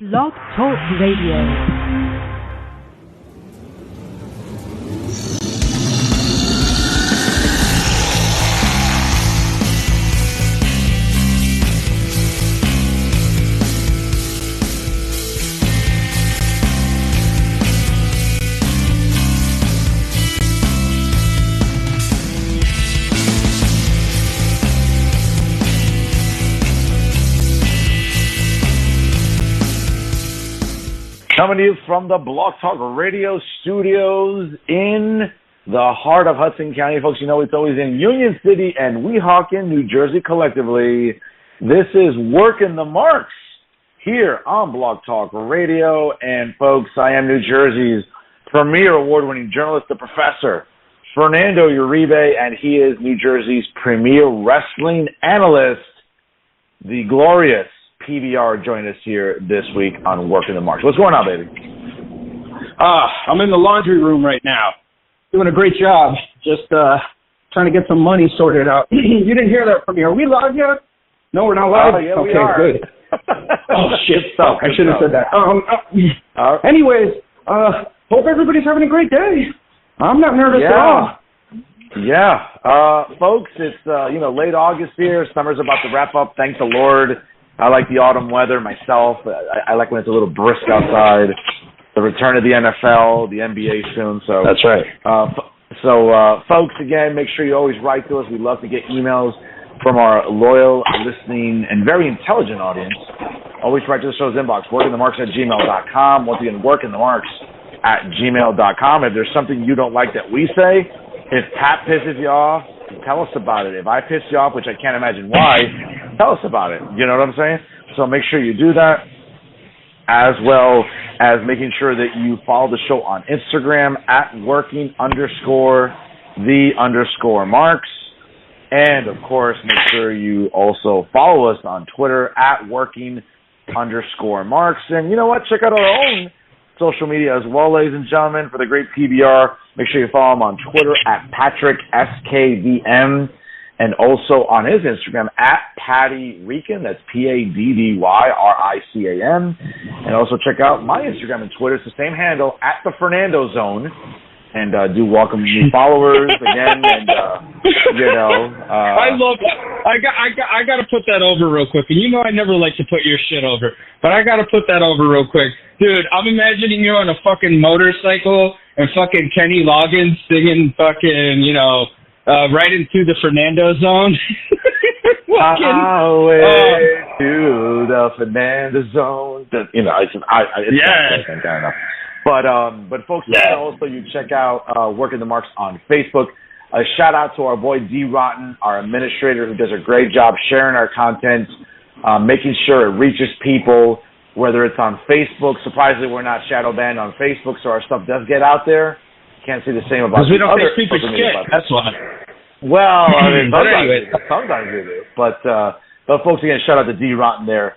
Blog Talk Radio. Coming to you from the Blog Talk Radio studios in the heart of Hudson County. Folks, you know it's always in Union City and Weehawken, New Jersey collectively. This is Working the Marks here on Blog Talk Radio. And, folks, I am New Jersey's premier award-winning journalist, the Professor, Fernando Uribe, and he is New Jersey's premier wrestling analyst, the glorious PBR joined us here this week on Working the Marks. What's going on, baby? I'm in the laundry room right now. Doing a great job. Just trying to get some money sorted out. You didn't hear that from me. Are we live yet? No, we're not live? Oh, yeah, okay, we are. Good. Oh, shit. I should have said that. Anyways, hope everybody's having a great day. I'm not nervous at all. Yeah. Folks, it's, late August here. Summer's about to wrap up. Thank the Lord. I like the autumn weather myself. I like when it's a little brisk outside. The return of the NFL, the NBA soon. So that's right. Folks, again, make sure you always write to us. We love to get emails from our loyal, listening, and very intelligent audience. Always write to the show's inbox, workingthemarks@gmail.com. Once again, workingthemarks@gmail.com. If there's something you don't like that we say, if Pat pisses you off, tell us about it. If I piss you off, which I can't imagine why, tell us about it. You know what I'm saying? So make sure you do that, as well as making sure that you follow the show on Instagram at working_the_marks. And, of course, make sure you also follow us on Twitter at working_marks. And you know what? Check out our own social media as well, ladies and gentlemen, for the great PBR. Make sure you follow him on Twitter at PatrickSKVM, and also on his Instagram at Paddy Rican. That's PADDYRICAN. And also check out my Instagram and Twitter. It's the same handle at the Fernando Zone. And do welcome new followers again. And I love that. I got to put that over real quick. And you know I never like to put your shit over, but I got to put that over real quick, dude. I'm imagining you on a fucking motorcycle and fucking Kenny Loggins singing fucking, right into the Fernando Zone. To the Fernando Zone. It's kind of. But folks, also you check out Working the Marks on Facebook. A shout out to our boy D Rotten, our administrator, who does a great job sharing our content, making sure it reaches people, whether it's on Facebook. Surprisingly, we're not shadow banned on Facebook, so our stuff does get out there. Can't say the same about because we don't other take people's shit. That's why. Well, sometimes we do. But folks, again, shout out to D Rotten there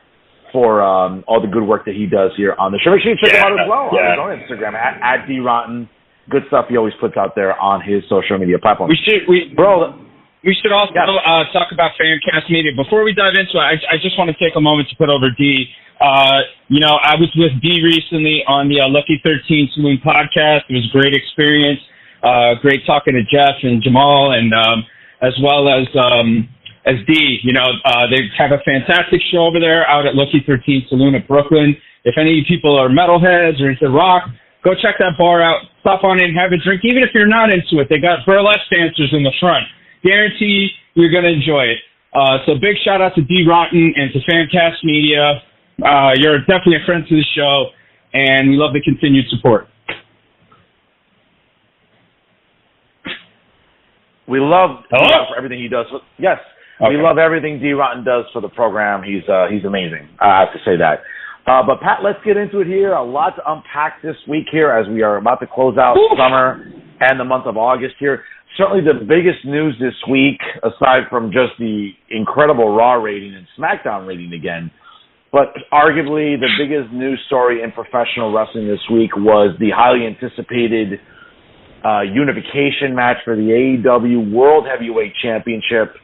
for all the good work that he does here on the show. Make sure you check him out as well on his own Instagram at D Rotten. Good stuff he always puts out there on his social media platforms. We should also talk about Famcast Media. Before we dive into it, I just want to take a moment to put over D. I was with D recently on the Lucky 13 Saloon podcast. It was a great experience. Great talking to Jeff and Jamal, and as well as D. They have a fantastic show over there out at Lucky 13 Saloon at Brooklyn. If any people are metalheads or into rock, go check that bar out. Stop on in, have a drink. Even if you're not into it, they got burlesque dancers in the front. Guarantee you're going to enjoy it. So big shout out to D Rotten and to Famcast Media. You're definitely a friend to the show, and we love the continued support. We love D Rotten for everything he does. Yes, we love everything D Rotten does for the program. He's amazing. I have to say that. But Pat, let's get into it here. A lot to unpack this week here as we are about to close out summer and the month of August here. Certainly the biggest news this week, aside from just the incredible Raw rating and SmackDown rating again, but arguably the biggest news story in professional wrestling this week was the highly anticipated unification match for the AEW World Heavyweight Championship.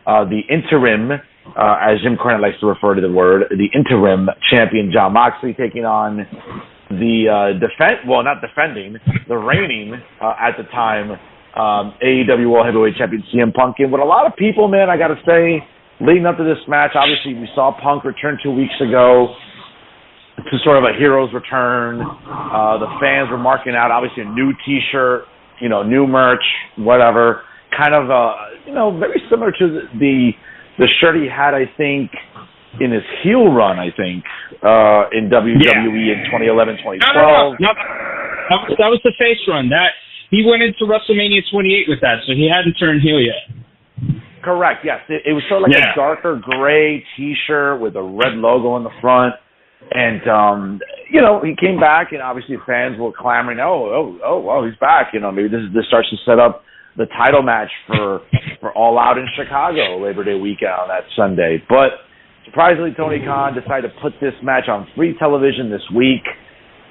The interim as Jim Cornette likes to refer to the word, the interim champion Jon Moxley taking on the the reigning at the time AEW World Heavyweight Champion CM Punk. And with a lot of people, man, I got to say, leading up to this match, obviously we saw Punk return 2 weeks ago to sort of a hero's return. The fans were marking out, obviously, a new T-shirt, new merch, whatever. Kind of, very similar to the shirt he had, I think, in his heel run, I think, in WWE in 2011, 2012. No. That was the face run. He went into WrestleMania 28 with that, so he hadn't turned heel yet. Correct, yes. It was sort of like a darker gray T-shirt with a red logo in the front. And, he came back, and obviously fans were clamoring, well, he's back. Maybe this starts to set up the title match for All Out in Chicago Labor Day weekend on that Sunday. But surprisingly, Tony Khan decided to put this match on free television this week.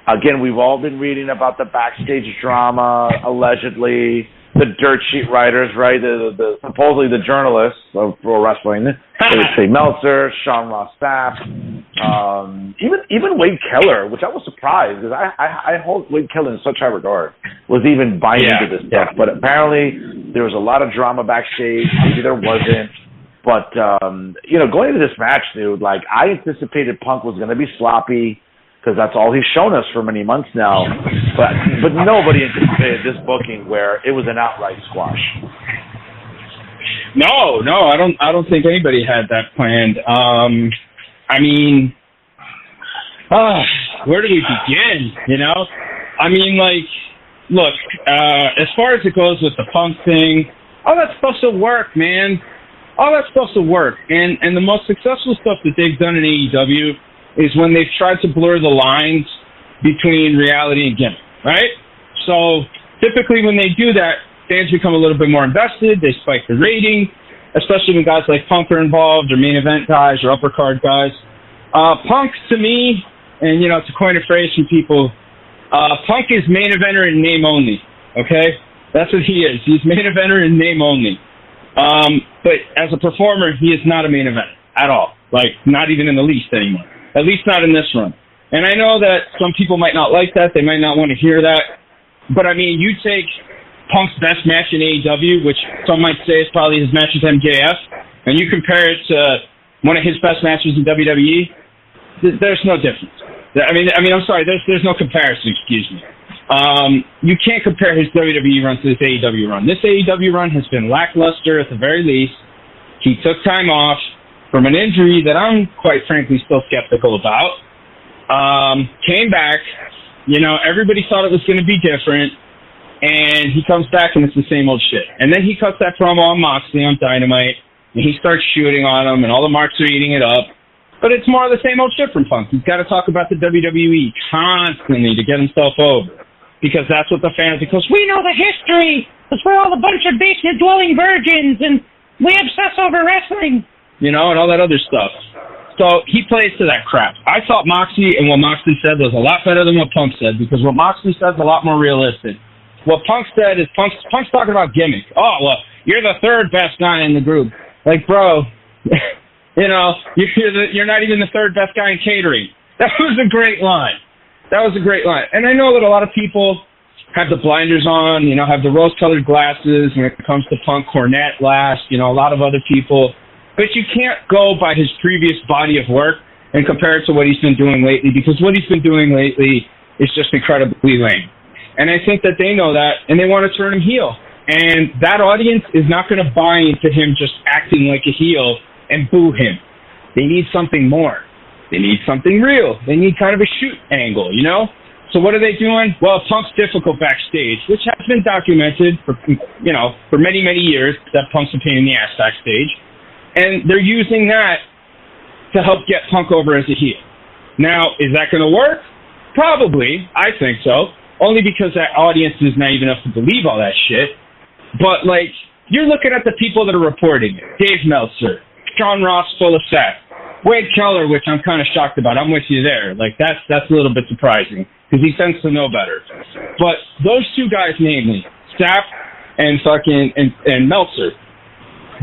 Again, we've all been reading about the backstage drama, allegedly, the dirt sheet writers, right? The supposedly the journalists of pro wrestling. They would say Meltzer, Sean Ross Sapp, even Wade Keller, which I was surprised because I hold Wade Keller in such high regard, was even buying into this stuff. But apparently there was a lot of drama backstage. Maybe there wasn't. But, going into this match, dude, I anticipated Punk was going to be sloppy because that's all he's shown us for many months now. But nobody anticipated this booking where it was an outright squash. No, I don't think anybody had that planned. Where do we begin, look, as far as it goes with the Punk thing, all that's supposed to work, man. All that's supposed to work. And the most successful stuff that they've done in AEW is when they've tried to blur the lines between reality and gimmick, right? So typically when they do that, fans become a little bit more invested. They spike the rating, especially when guys like Punk are involved or main event guys or upper card guys. Punk, to me, and, to coin a phrase from people, Punk is main eventer in name only, okay? That's what he is. He's main eventer in name only. But as a performer, he is not a main eventer at all. Not even in the least anymore. At least not in this run. And I know that some people might not like that. They might not want to hear that. But, you take Punk's best match in AEW, which some might say is probably his match with MJF, and you compare it to one of his best matches in WWE, there's no difference. I'm sorry, there's no comparison, excuse me. You can't compare his WWE run to this AEW run. This AEW run has been lackluster at the very least. He took time off from an injury that I'm quite frankly still skeptical about. Came back, everybody thought it was going to be different, and he comes back and it's the same old shit. And then he cuts that promo on Moxley on Dynamite, and he starts shooting on him, and all the marks are eating it up. But it's more of the same old shit from Punk. He's got to talk about the WWE constantly to get himself over, because that's what the fans, because we know the history, because we're all a bunch of basement-dwelling virgins, and we obsess over wrestling. And all that other stuff. So he plays to that crap. I thought Moxley and what Moxley said was a lot better than what Punk said, because what Moxley said is a lot more realistic. What Punk said is Punk's talking about gimmick. Oh, well, you're the third best guy in the group. Bro, you're not even the third best guy in catering. That was a great line. And I know that a lot of people have the blinders on, have the rose-colored glasses when it comes to Punk, Cornette last, a lot of other people. But you can't go by his previous body of work and compare it to what he's been doing lately, because what he's been doing lately is just incredibly lame. And I think that they know that, and they want to turn him heel. And that audience is not going to buy into him just acting like a heel and boo him. They need something more. They need something real. They need kind of a shoot angle, So what are they doing? Well, Punk's difficult backstage, which has been documented for many, many years, that Punk's a pain in the ass backstage. And they're using that to help get Punk over as a heel. Now, is that going to work? Probably. I think so. Only because that audience is naive enough to believe all that shit. But, you're looking at the people that are reporting it. Dave Meltzer, Sean Ross full of sack, Wade Keller, which I'm kind of shocked about. I'm with you there. That's a little bit surprising, because he tends to know better. But those two guys, namely, Sapp and Meltzer,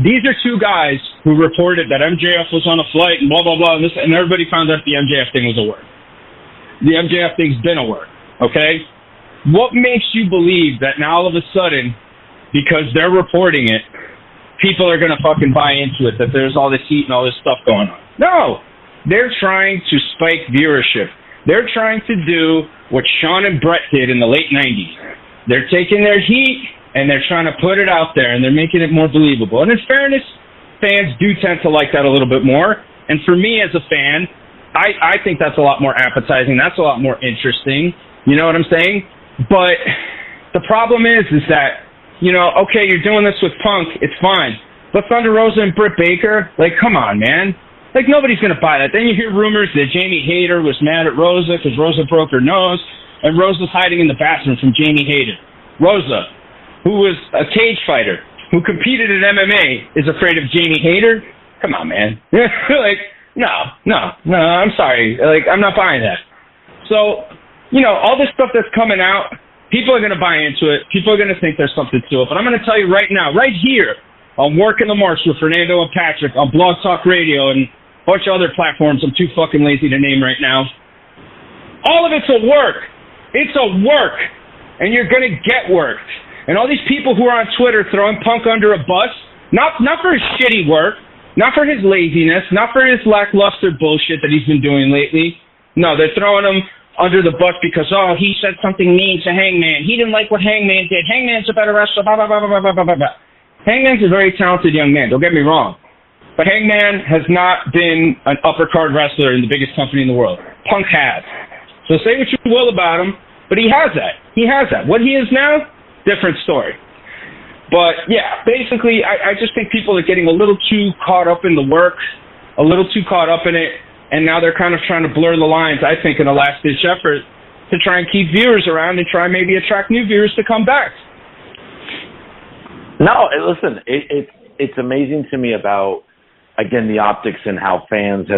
These are two guys who reported that MJF was on a flight and blah, blah, blah, and everybody found out the MJF thing was a work. The MJF thing's been a work, okay? What makes you believe that now all of a sudden, because they're reporting it, people are going to fucking buy into it, that there's all this heat and all this stuff going on? No. They're trying to spike viewership. They're trying to do what Shawn and Brett did in the late 90s. They're taking their heat and they're trying to put it out there, and they're making it more believable. And in fairness, fans do tend to like that a little bit more. And for me as a fan, I think that's a lot more appetizing. That's a lot more interesting. You know what I'm saying? But the problem is that, you know, okay, you're doing this with Punk. It's fine. But Thunder Rosa and Britt Baker, like, come on, man. Like, nobody's going to buy that. Then you hear rumors that Jamie Hayter was mad at Rosa because Rosa broke her nose, and Rosa's hiding in the bathroom from Jamie Hayter. Rosa, who was a cage fighter, who competed in MMA, is afraid of Jamie Hayter? Come on, man. Like, no, I'm sorry. Like, I'm not buying that. So, you know, all this stuff that's coming out, people are going to buy into it. People are going to think there's something to it. But I'm going to tell you right now, right here, on Working the March with Fernando and Patrick, on Blog Talk Radio, and a bunch of other platforms I'm too fucking lazy to name right now, all of it's a work. It's a work. And you're going to get worked. And all these people who are on Twitter throwing Punk under a bus, not for his shitty work, not for his laziness, not for his lackluster bullshit that he's been doing lately. No, they're throwing him under the bus because, oh, he said something mean to Hangman. He didn't like what Hangman did. Hangman's a better wrestler, blah, blah, blah, blah, blah, blah, blah. Hangman's a very talented young man, don't get me wrong. But Hangman has not been an upper card wrestler in the biggest company in the world. Punk has. So say what you will about him, but he has that. He has that. What he is now, different story. But, yeah, basically, I just think people are getting a little too caught up in the work, a little too caught up in it, and now they're kind of trying to blur the lines, I think, in a last-ditch effort to try and keep viewers around and try and maybe attract new viewers to come back. No, listen, it's amazing to me about, again, the optics and how fans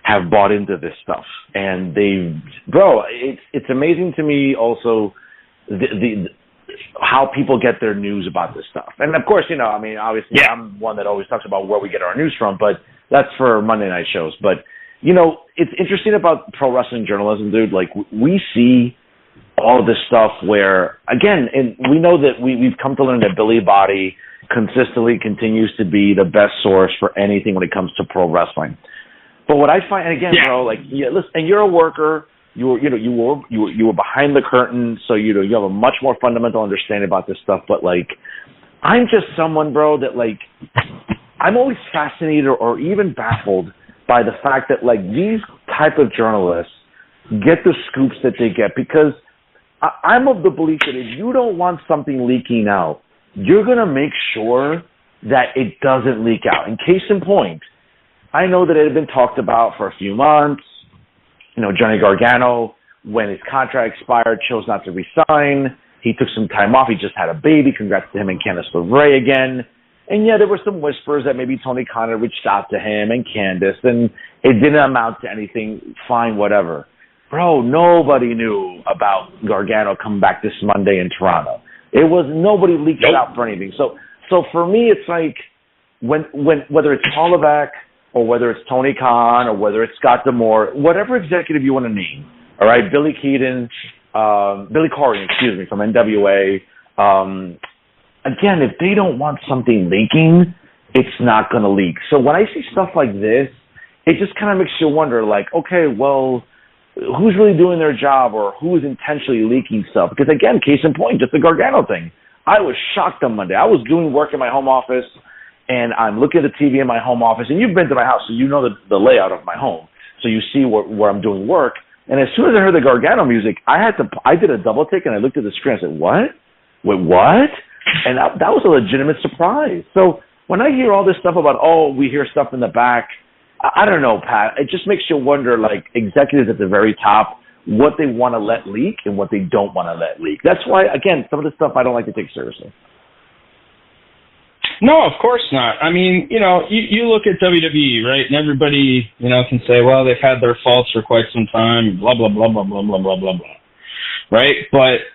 have bought into this stuff. And it's amazing to me also the how people get their news about this stuff. And of course, you know, I mean, obviously I'm one that always talks about where we get our news from, but that's for Monday night shows. But, you know, it's interesting about pro wrestling journalism, dude. Like, we see all this stuff where, again, and we know that we've come to learn that Billy Body consistently continues to be the best source for anything when it comes to pro wrestling. But what I find, and again, bro, like, listen, and you're a worker. You were behind the curtain, so you have a much more fundamental understanding about this stuff. But like, I'm just someone, bro, that like, I'm always fascinated or even baffled by the fact that like these type of journalists get the scoops that they get, because I'm of the belief that if you don't want something leaking out, you're gonna make sure that it doesn't leak out. In case in point, I know that it had been talked about for a few months. You know, Johnny Gargano, when his contract expired, chose not to resign. He took some time off. He just had a baby. Congrats to him and Candice LeRae again. And yeah, there were some whispers that maybe Tony Khan reached out to him and Candice, and it didn't amount to anything. Fine, whatever. Bro, nobody knew about Gargano coming back this Monday in Toronto. Nobody leaked it out for anything. So for me, it's like when whether it's Hollaback or whether it's Tony Khan or whether it's Scott D'Amore, whatever executive you want to name, all right, Billy Corgan, from NWA. Again, if they don't want something leaking, it's not going to leak. So when I see stuff like this, it just kind of makes you wonder, like, okay, well, who's really doing their job or who is intentionally leaking stuff? Because, again, case in point, just the Gargano thing. I was shocked on Monday. I was doing work in my home office, and I'm looking at the TV in my home office, and you've been to my house, so you know the layout of my home. So you see where I'm doing work. And as soon as I heard the Gargano music, I did a double take, and I looked at the screen. I said, what? Wait, what? And that was a legitimate surprise. So when I hear all this stuff about, we hear stuff in the back, I don't know, Pat. It just makes you wonder, like, executives at the very top, what they want to let leak and what they don't want to let leak. That's why, again, some of the stuff I don't like to take seriously. No, of course not. I mean, you know, you look at WWE, right, and everybody, you know, can say, well, they've had their faults for quite some time, blah, blah, blah, blah, blah, blah, blah, blah, blah, right? But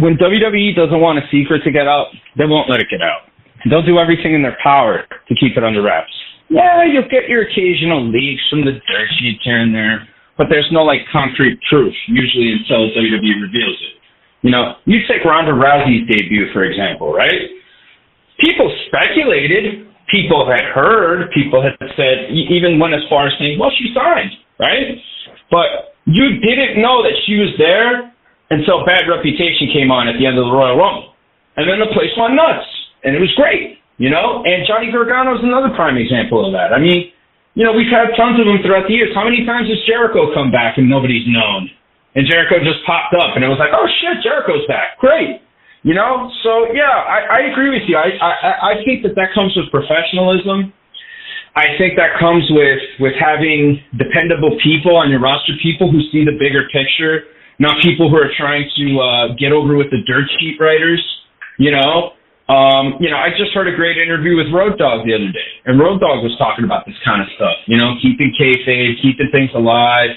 when WWE doesn't want a secret to get out, they won't let it get out. They'll do everything in their power to keep it under wraps. Yeah, you'll get your occasional leaks from the dirt sheets here and there, but there's no, like, concrete proof, usually until WWE reveals it. You know, you take Ronda Rousey's debut, for example, right? People speculated, people had heard, people had said, even went as far as saying, well, she signed, right? But you didn't know that she was there until Bad Reputation came on at the end of the Royal Rumble. And then the place went nuts, and it was great, you know? And Johnny Gargano is another prime example of that. I mean, you know, we've had tons of them throughout the years. How many times has Jericho come back and nobody's known? And Jericho just popped up, and it was like, oh, shit, Jericho's back. Great. You know? So, yeah, I agree with you. I think that comes with professionalism. I think that comes with having dependable people on your roster, people who see the bigger picture, not people who are trying to get over with the dirt sheet writers, you know? I just heard a great interview with Road Dogg the other day, and Road Dogg was talking about this kind of stuff, you know, keeping kayfabe, keeping things alive,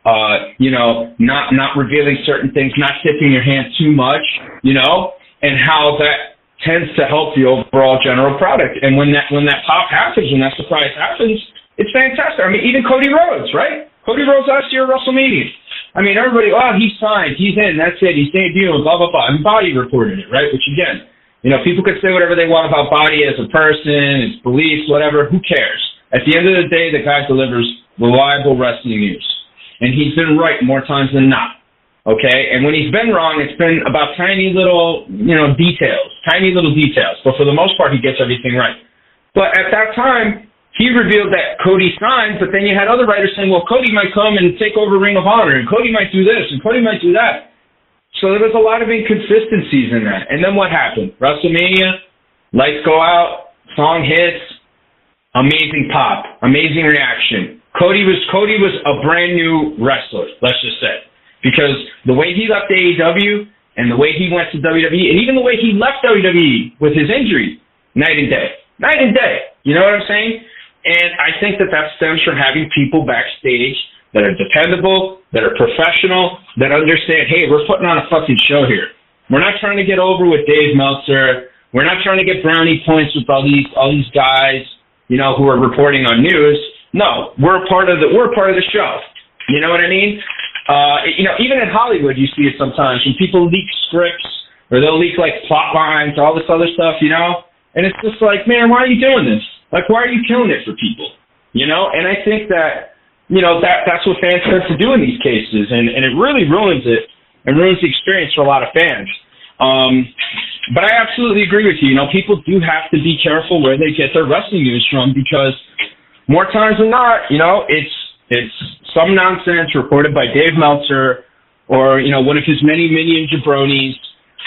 not revealing certain things, not tipping your hand too much, you know, and how that tends to help the overall general product. And when that pop happens, when that surprise happens, it's fantastic. I mean, even Cody Rhodes, right? Cody Rhodes last year at WrestleMania. I mean, everybody, he signed, he's in, that's it, he's debuting, blah, blah, blah. And Body reported it, right? Which, again, you know, people could say whatever they want about Body as a person, his beliefs, whatever, who cares? At the end of the day, the guy delivers reliable wrestling news. And he's been right more times than not, okay? And when he's been wrong, it's been about tiny little, details. But for the most part, he gets everything right. But at that time, he revealed that Cody signed, but then you had other writers saying, well, Cody might come and take over Ring of Honor, and Cody might do this, and Cody might do that. So there was a lot of inconsistencies in that. And then what happened? WrestleMania, lights go out, song hits, amazing pop, amazing reaction. Cody was a brand new wrestler, let's just say, because the way he left AEW and the way he went to WWE, and even the way he left WWE with his injury, night and day. You know what I'm saying? And I think that stems from having people backstage that are dependable, that are professional, that understand, hey, we're putting on a fucking show here. We're not trying to get over with Dave Meltzer. We're not trying to get brownie points with all these guys, who are reporting on news. No, we're part of the show. You know what I mean? Even in Hollywood, you see it sometimes when people leak scripts or they'll leak like plot lines, all this other stuff, and it's just like, man, why are you doing this? Like, why are you killing it for people? And I think that, that's what fans tend to do in these cases, and it really ruins it and ruins the experience for a lot of fans. But I absolutely agree with you. People do have to be careful where they get their wrestling news from, because more times than not, it's some nonsense reported by Dave Meltzer or, one of his many minion jabronis,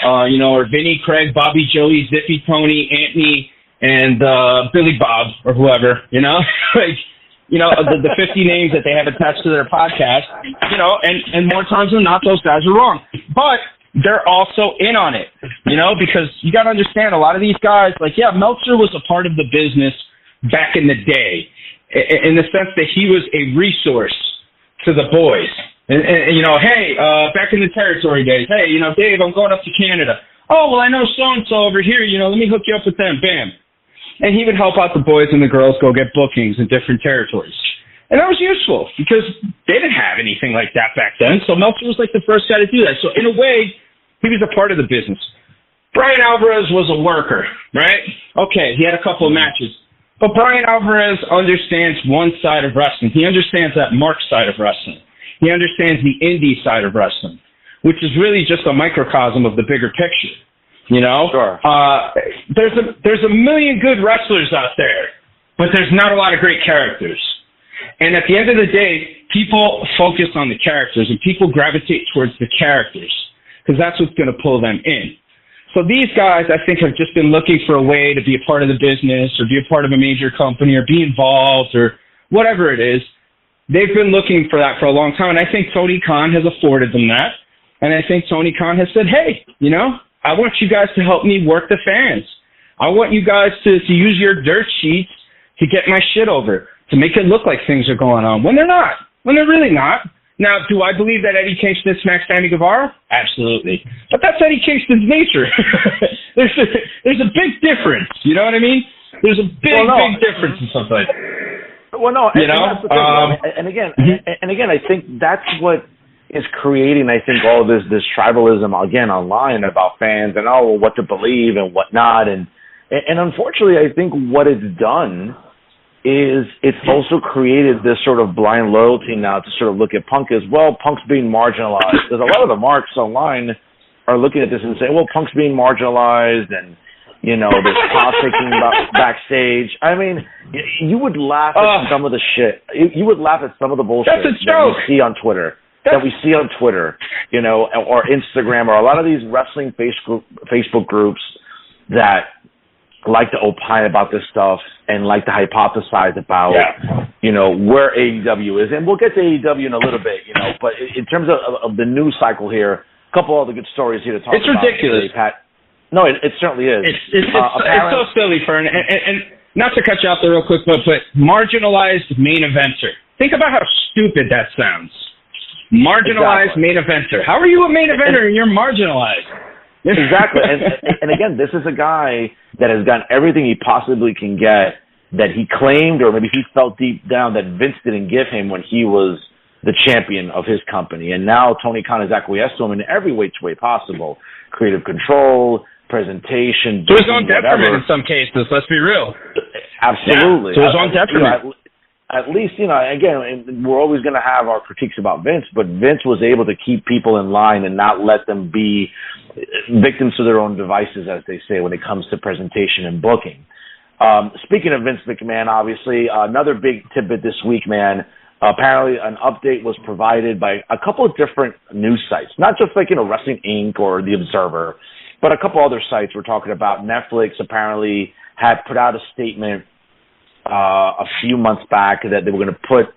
or Vinny, Craig, Bobby, Joey, Zippy, Tony, Anthony, and Billy Bob or whoever, the 50 names that they have attached to their podcast, and more times than not, those guys are wrong. But they're also in on it, because you got to understand a lot of these guys, Meltzer was a part of the business back in the day, in the sense that he was a resource to the boys. And hey, back in the territory days, hey, Dave, I'm going up to Canada. Oh, well, I know so-and-so over here, let me hook you up with them, bam. And he would help out the boys and the girls go get bookings in different territories. And that was useful, because they didn't have anything like that back then, so Meltzer was like the first guy to do that. So in a way, he was a part of the business. Brian Alvarez was a worker, right? Okay, he had a couple of matches. But Brian Alvarez understands one side of wrestling. He understands that Mark side of wrestling. He understands the indie side of wrestling, which is really just a microcosm of the bigger picture. Sure. There's a million good wrestlers out there, but there's not a lot of great characters. And at the end of the day, people focus on the characters, and people gravitate towards the characters, because that's what's going to pull them in. So these guys, I think, have just been looking for a way to be a part of the business or be a part of a major company or be involved or whatever it is. They've been looking for that for a long time, and I think Tony Khan has afforded them that. And I think Tony Khan has said, hey, I want you guys to help me work the fans. I want you guys to use your dirt sheets to get my shit over, to make it look like things are going on, when they're not, when they're really not. Now, do I believe that Eddie Kingston smacks Sammy Guevara? Absolutely. But that's Eddie Kingston's nature. There's a big difference. You know what I mean? There's a big difference in something like that. Well, no, that's the thing. And again, I think that's what is creating, I think, all of this tribalism, again, online about fans and, what to believe and what not. And unfortunately, I think what it's done is it's also created this sort of blind loyalty now to sort of look at Punk as, well, Punk's being marginalized. There's a lot of the marks online are looking at this and saying, well, Punk's being marginalized and, there's politicking backstage. I mean, you would laugh at some of the shit. You would laugh at some of the bullshit that we see on Twitter. Or Instagram, or a lot of these wrestling Facebook groups that like to opine about this stuff and like to hypothesize about, where AEW is. And we'll get to AEW in a little bit, but in terms of the news cycle here, a couple other good stories here to talk about. It's ridiculous. Today, Pat. No, it certainly is. It's so silly, Fern. And not to cut you off there real quick, but marginalized main eventer. Think about how stupid that sounds. Marginalized main eventer. How are you a main eventer and you're marginalized? Exactly. And again, this is a guy that has gotten everything he possibly can get that he claimed, or maybe he felt deep down that Vince didn't give him when he was the champion of his company. And now Tony Khan has acquiesced to him in every which way possible. Creative control, presentation, to his own detriment in some cases, let's be real. Absolutely. To his own detriment. At least, again, we're always going to have our critiques about Vince, but Vince was able to keep people in line and not let them be victims to their own devices, as they say, when it comes to presentation and booking. Speaking of Vince McMahon, obviously, another big tidbit this week, man. Apparently, an update was provided by a couple of different news sites, not just like, Wrestling Inc. or The Observer, but a couple other sites we're talking about. Netflix apparently had put out a statement a few months back that they were going to put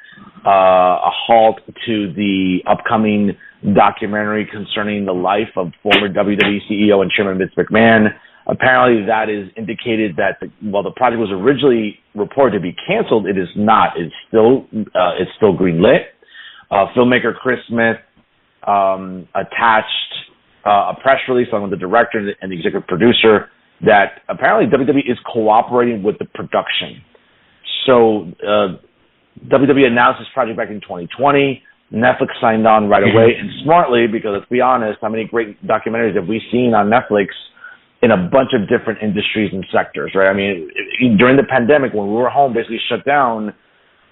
a halt to the upcoming documentary concerning the life of former WWE CEO and Chairman Vince McMahon. Apparently, that is indicated that while the project was originally reported to be canceled, it is not. It's still greenlit. Filmmaker Chris Smith attached a press release along with the director and the executive producer that apparently WWE is cooperating with the production. So WWE announced this project back in 2020. Netflix signed on right away, and smartly, because let's be honest, how many great documentaries have we seen on Netflix in a bunch of different industries and sectors, right? I mean, during the pandemic, when we were home, basically shut down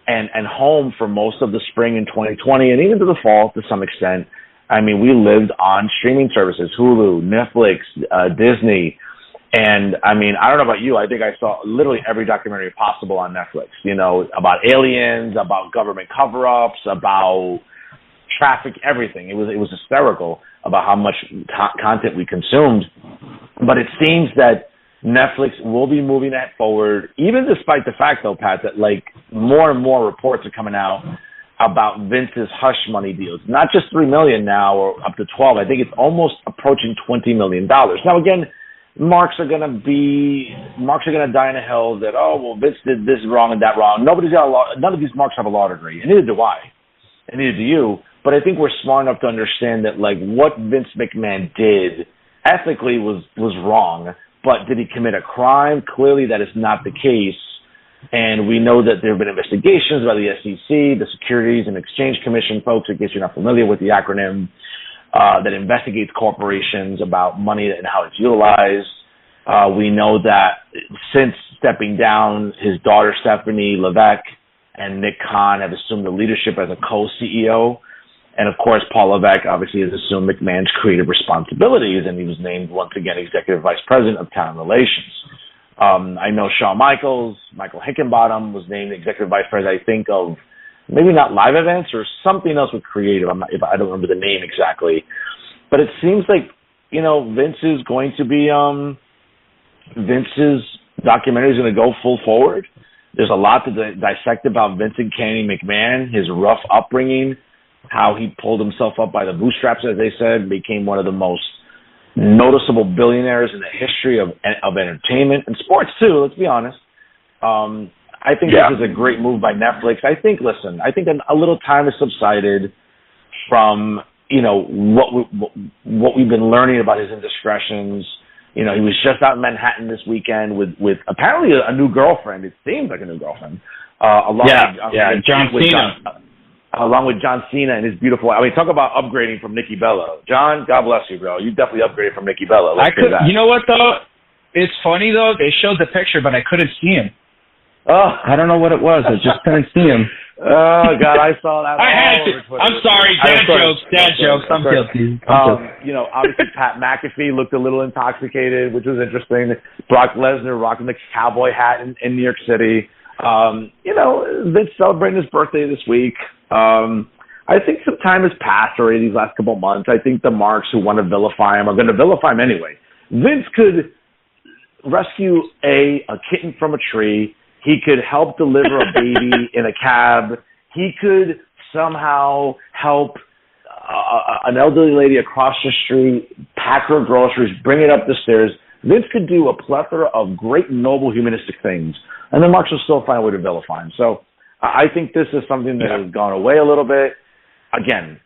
and home for most of the spring in 2020 and even to the fall to some extent, I mean, we lived on streaming services, Hulu, Netflix, Disney. And, I mean, I don't know about you. I think I saw literally every documentary possible on Netflix, about aliens, about government cover-ups, about traffic, everything. It was hysterical about how much content we consumed. But it seems that Netflix will be moving that forward, even despite the fact, though, Pat, that, more and more reports are coming out about Vince's hush money deals. Not just $3 million now or up to 12. I think it's almost approaching $20 million. Now, again, marks are going to die in a hill that, Vince did this wrong and that wrong. None of these marks have a law degree, and neither do I, and neither do you. But I think we're smart enough to understand that, what Vince McMahon did ethically was wrong. But did he commit a crime? Clearly, that is not the case. And we know that there have been investigations by the SEC, the Securities and Exchange Commission, folks, in case you're not familiar with the acronym, that investigates corporations about money and how it's utilized. We know that since stepping down, his daughter Stephanie Levesque and Nick Khan have assumed the leadership as a co-CEO. And, of course, Paul Levesque obviously has assumed McMahon's creative responsibilities, and he was named, once again, Executive Vice President of Talent Relations. I know Shawn Michael Hickenbottom was named Executive Vice President, I think, of maybe not live events or something else with creative. I don't remember the name exactly. But it seems like, Vince is going to be, Vince's documentary is going to go full forward. There's a lot to dissect about Vince and Kenny McMahon, his rough upbringing, how he pulled himself up by the bootstraps, as they said, became one of the most noticeable billionaires in the history of entertainment and sports too. Let's be honest. I think this is a great move by Netflix. I think a little time has subsided. from, what we've been learning about his indiscretions. He was just out in Manhattan this weekend with apparently a new girlfriend. It seems like a new girlfriend. Along with John Cena and his beautiful. Talk about upgrading from Nikki Bella. John, God bless you, bro. You definitely upgraded from Nikki Bella. You know what though? It's funny though. They showed the picture, but I couldn't see him. Oh, I don't know what it was. I just couldn't see him. Oh God, I saw that. I'm sorry. Dad jokes. I'm guilty. Obviously Pat McAfee looked a little intoxicated, which was interesting. Brock Lesnar rocking the cowboy hat in New York City. Vince celebrating his birthday this week. I think some time has passed already these last couple of months. I think the marks who want to vilify him are going to vilify him anyway. Vince could rescue a kitten from a tree. He could help deliver a baby in a cab. He could somehow help an elderly lady across the street pack her groceries, bring it up the stairs. Vince could do a plethora of great, noble, humanistic things, and the marks will still find a way to vilify him. So I think this is something that has gone away a little bit. Again,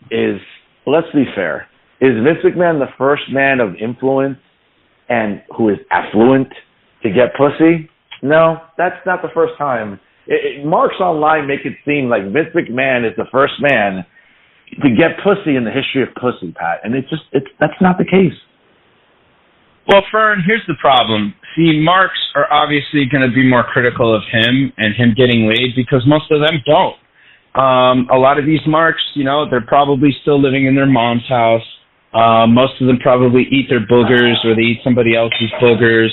let's be fair. Is Vince McMahon the first man of influence and who is affluent to get pussy? No, that's not the first time. Marks online make it seem like Vince McMahon is the first man to get pussy in the history of pussy, Pat, and that's not the case. Well, Fern, here's the problem. See, marks are obviously going to be more critical of him and him getting laid because most of them don't. A lot of these marks, they're probably still living in their mom's house. Most of them probably eat their boogers or they eat somebody else's boogers.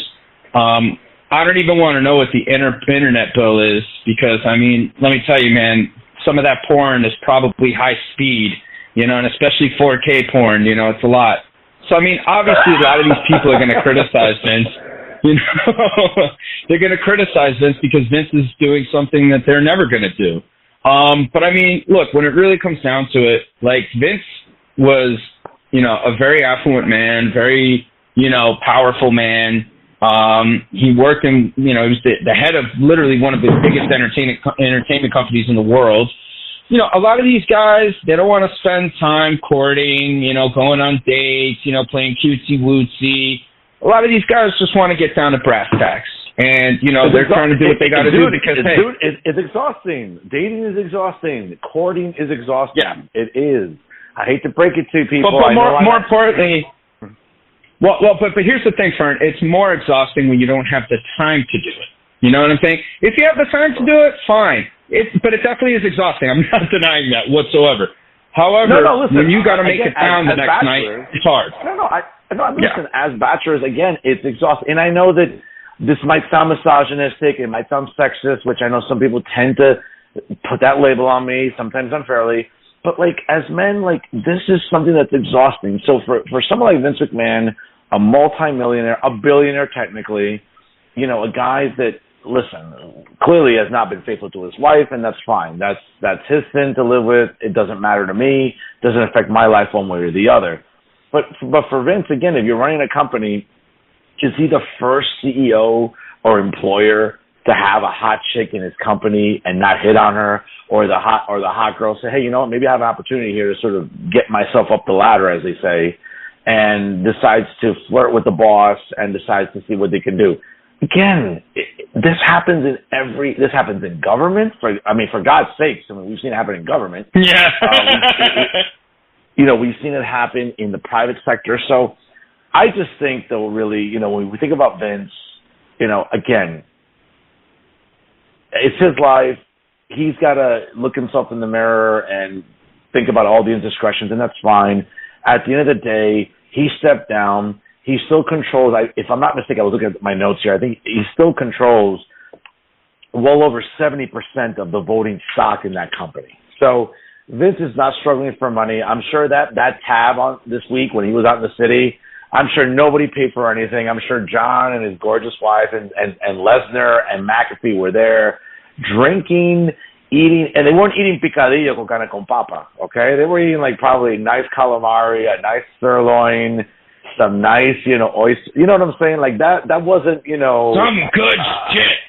I don't even want to know what the internet bill is because, let me tell you, man, some of that porn is probably high speed, and especially 4K porn, it's a lot. So, obviously a lot of these people are going to criticize Vince. They're going to criticize Vince because Vince is doing something that they're never going to do. But, look, when it really comes down to it, Vince was, a very affluent man, very, powerful man. He worked in, he was the head of literally one of the biggest entertainment companies in the world. A lot of these guys, they don't want to spend time courting, going on dates, playing cutesy-wootsy. A lot of these guys just want to get down to brass tacks. And, they're trying to do what they got to do because, it's exhausting. Dating is exhausting. Courting is exhausting. Yeah. It is. I hate to break it to people. But more importantly... Well, but here's the thing, Fern. It's more exhausting when you don't have the time to do it. You know what I'm saying? If you have the time to do it, fine. But it definitely is exhausting. I'm not denying that whatsoever. However, listen, when you got to make it down the next night, it's hard. Listen, as bachelors, again, it's exhausting. And I know that this might sound misogynistic. It might sound sexist, which I know some people tend to put that label on me, sometimes unfairly. But, as men, this is something that's exhausting. So for someone like Vince McMahon, a multi-millionaire, a billionaire technically, a guy that, listen, clearly has not been faithful to his wife, and that's fine. That's his sin to live with. It doesn't matter to me. It doesn't affect my life one way or the other. But for Vince, again, if you're running a company, is he the first CEO or employer to have a hot chick in his company and not hit on her, or the hot girl say, hey, maybe I have an opportunity here to sort of get myself up the ladder, as they say, and decides to flirt with the boss and decides to see what they can do. Again, this happens in government. For God's sakes, we've seen it happen in government. Yeah. We've seen it happen in the private sector. So I just think, though, really, when we think about Vince, again, it's his life. He's got to look himself in the mirror and think about all the indiscretions, and that's fine. At the end of the day, he stepped down. He still controls, if I'm not mistaken, I was looking at my notes here, I think he still controls well over 70% of the voting stock in that company. So Vince is not struggling for money. I'm sure that tab on this week when he was out in the city, I'm sure nobody paid for anything. I'm sure John and his gorgeous wife and Lesnar and McAfee were there drinking, eating, and they weren't eating picadillo con carne con papa, okay? They were eating probably nice calamari, a nice sirloin, some nice, oyster. You know what I'm saying? That wasn't, some good shit.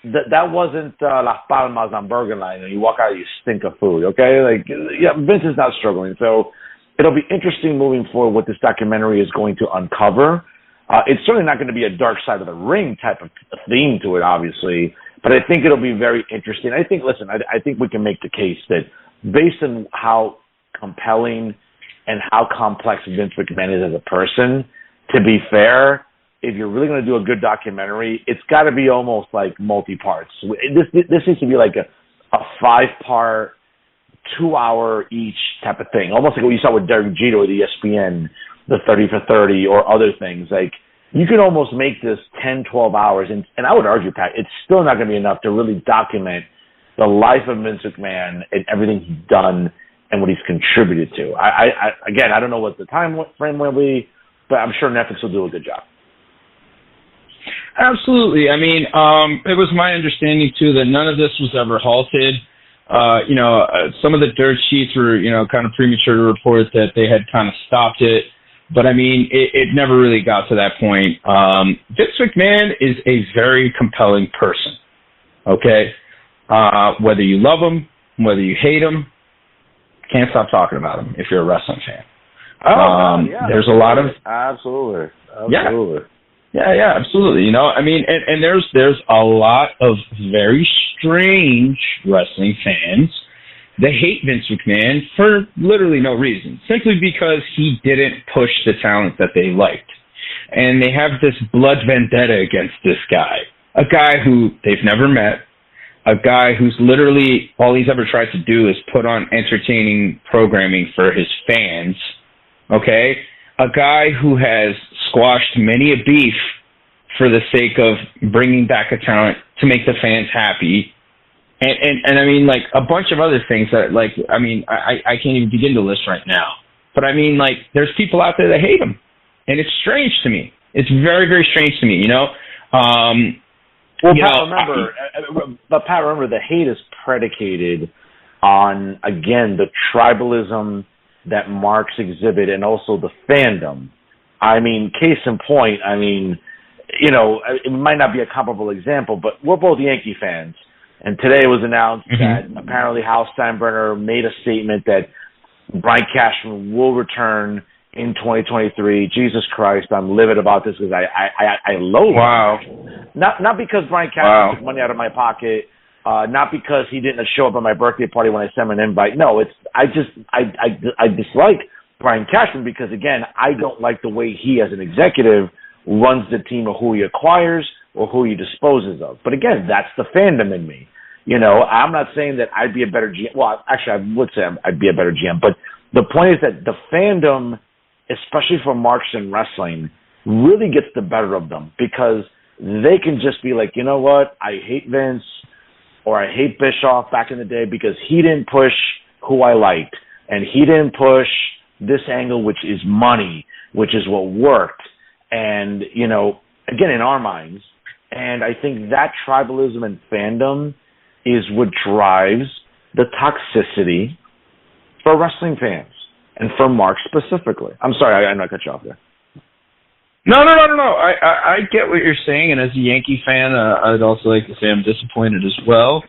that wasn't Las Palmas on Burger Line, and you walk out, you stink of food. Okay, like Vince is not struggling, so it'll be interesting moving forward what this documentary is going to uncover. It's certainly not going to be a dark side of the ring type of theme to it, obviously, but I think it'll be very interesting. I think we can make the case that based on how compelling and how complex Vince McMahon is as a person, to be fair, if you're really going to do a good documentary, it's got to be almost like multi-parts. This needs to be like a 5-part, 2-hour each type of thing, almost like what you saw with Derek Jeter with ESPN, the 30 for 30, or other things. Like, you can almost make this 10, 12 hours, and I would argue, Pat, it's still not going to be enough to really document the life of Vince McMahon and everything he's done and what he's contributed to. Again, I don't know what the time frame will be, but I'm sure Netflix will do a good job. Absolutely. I mean, it was my understanding, too, that none of this was ever halted. Some of the dirt sheets were, kind of premature to report that they had kind of stopped it. But, I mean, it never really got to that point. Vince McMahon is a very compelling person, okay? Whether you love him, whether you hate him, can't stop talking about him if you're a wrestling fan. There's a lot of... Absolutely. Yeah, absolutely. I mean, and there's a lot of very strange wrestling fans that hate Vince McMahon for literally no reason, simply because he didn't push the talent that they liked. And they have this blood vendetta against this guy, a guy who they've never met, a guy who's literally, all he's ever tried to do is put on entertaining programming for his fans, okay? A guy who has squashed many a beef for the sake of bringing back a talent to make the fans happy. And I mean, like, a bunch of other things that, like, I mean, I can't even begin to list right now. But, I mean, like, there's people out there that hate him. And it's strange to me. It's very, very strange to me, Pat, remember, the hate is predicated on, again, the tribalism that marks exhibit and also the fandom. I mean, case in point, I mean, it might not be a comparable example, but we're both Yankee fans. And today it was announced that apparently Hal Steinbrenner made a statement that Brian Cashman will return in 2023. Jesus Christ, I'm livid about this because I loathe him. Not because Brian Cashman took money out of my pocket, not because he didn't show up at my birthday party when I sent him an invite. No, I dislike Brian Cashman because, again, I don't like the way he, as an executive, runs the team or who he acquires or who he disposes of. But again, that's the fandom in me. I'm not saying that I'd be a better GM. Well, actually, I would say I'd be a better GM. But the point is that the fandom, especially for marks in wrestling, really gets the better of them because they can just be like, you know what, I hate Vince or I hate Bischoff back in the day because he didn't push who I liked and he didn't push this angle, which is money, which is what worked. And, again, in our minds, and I think that tribalism and fandom is what drives the toxicity for wrestling fans and for Mark specifically. I'm sorry, I know I cut you off there. No. I get what you're saying, and as a Yankee fan, I'd also like to say I'm disappointed as well.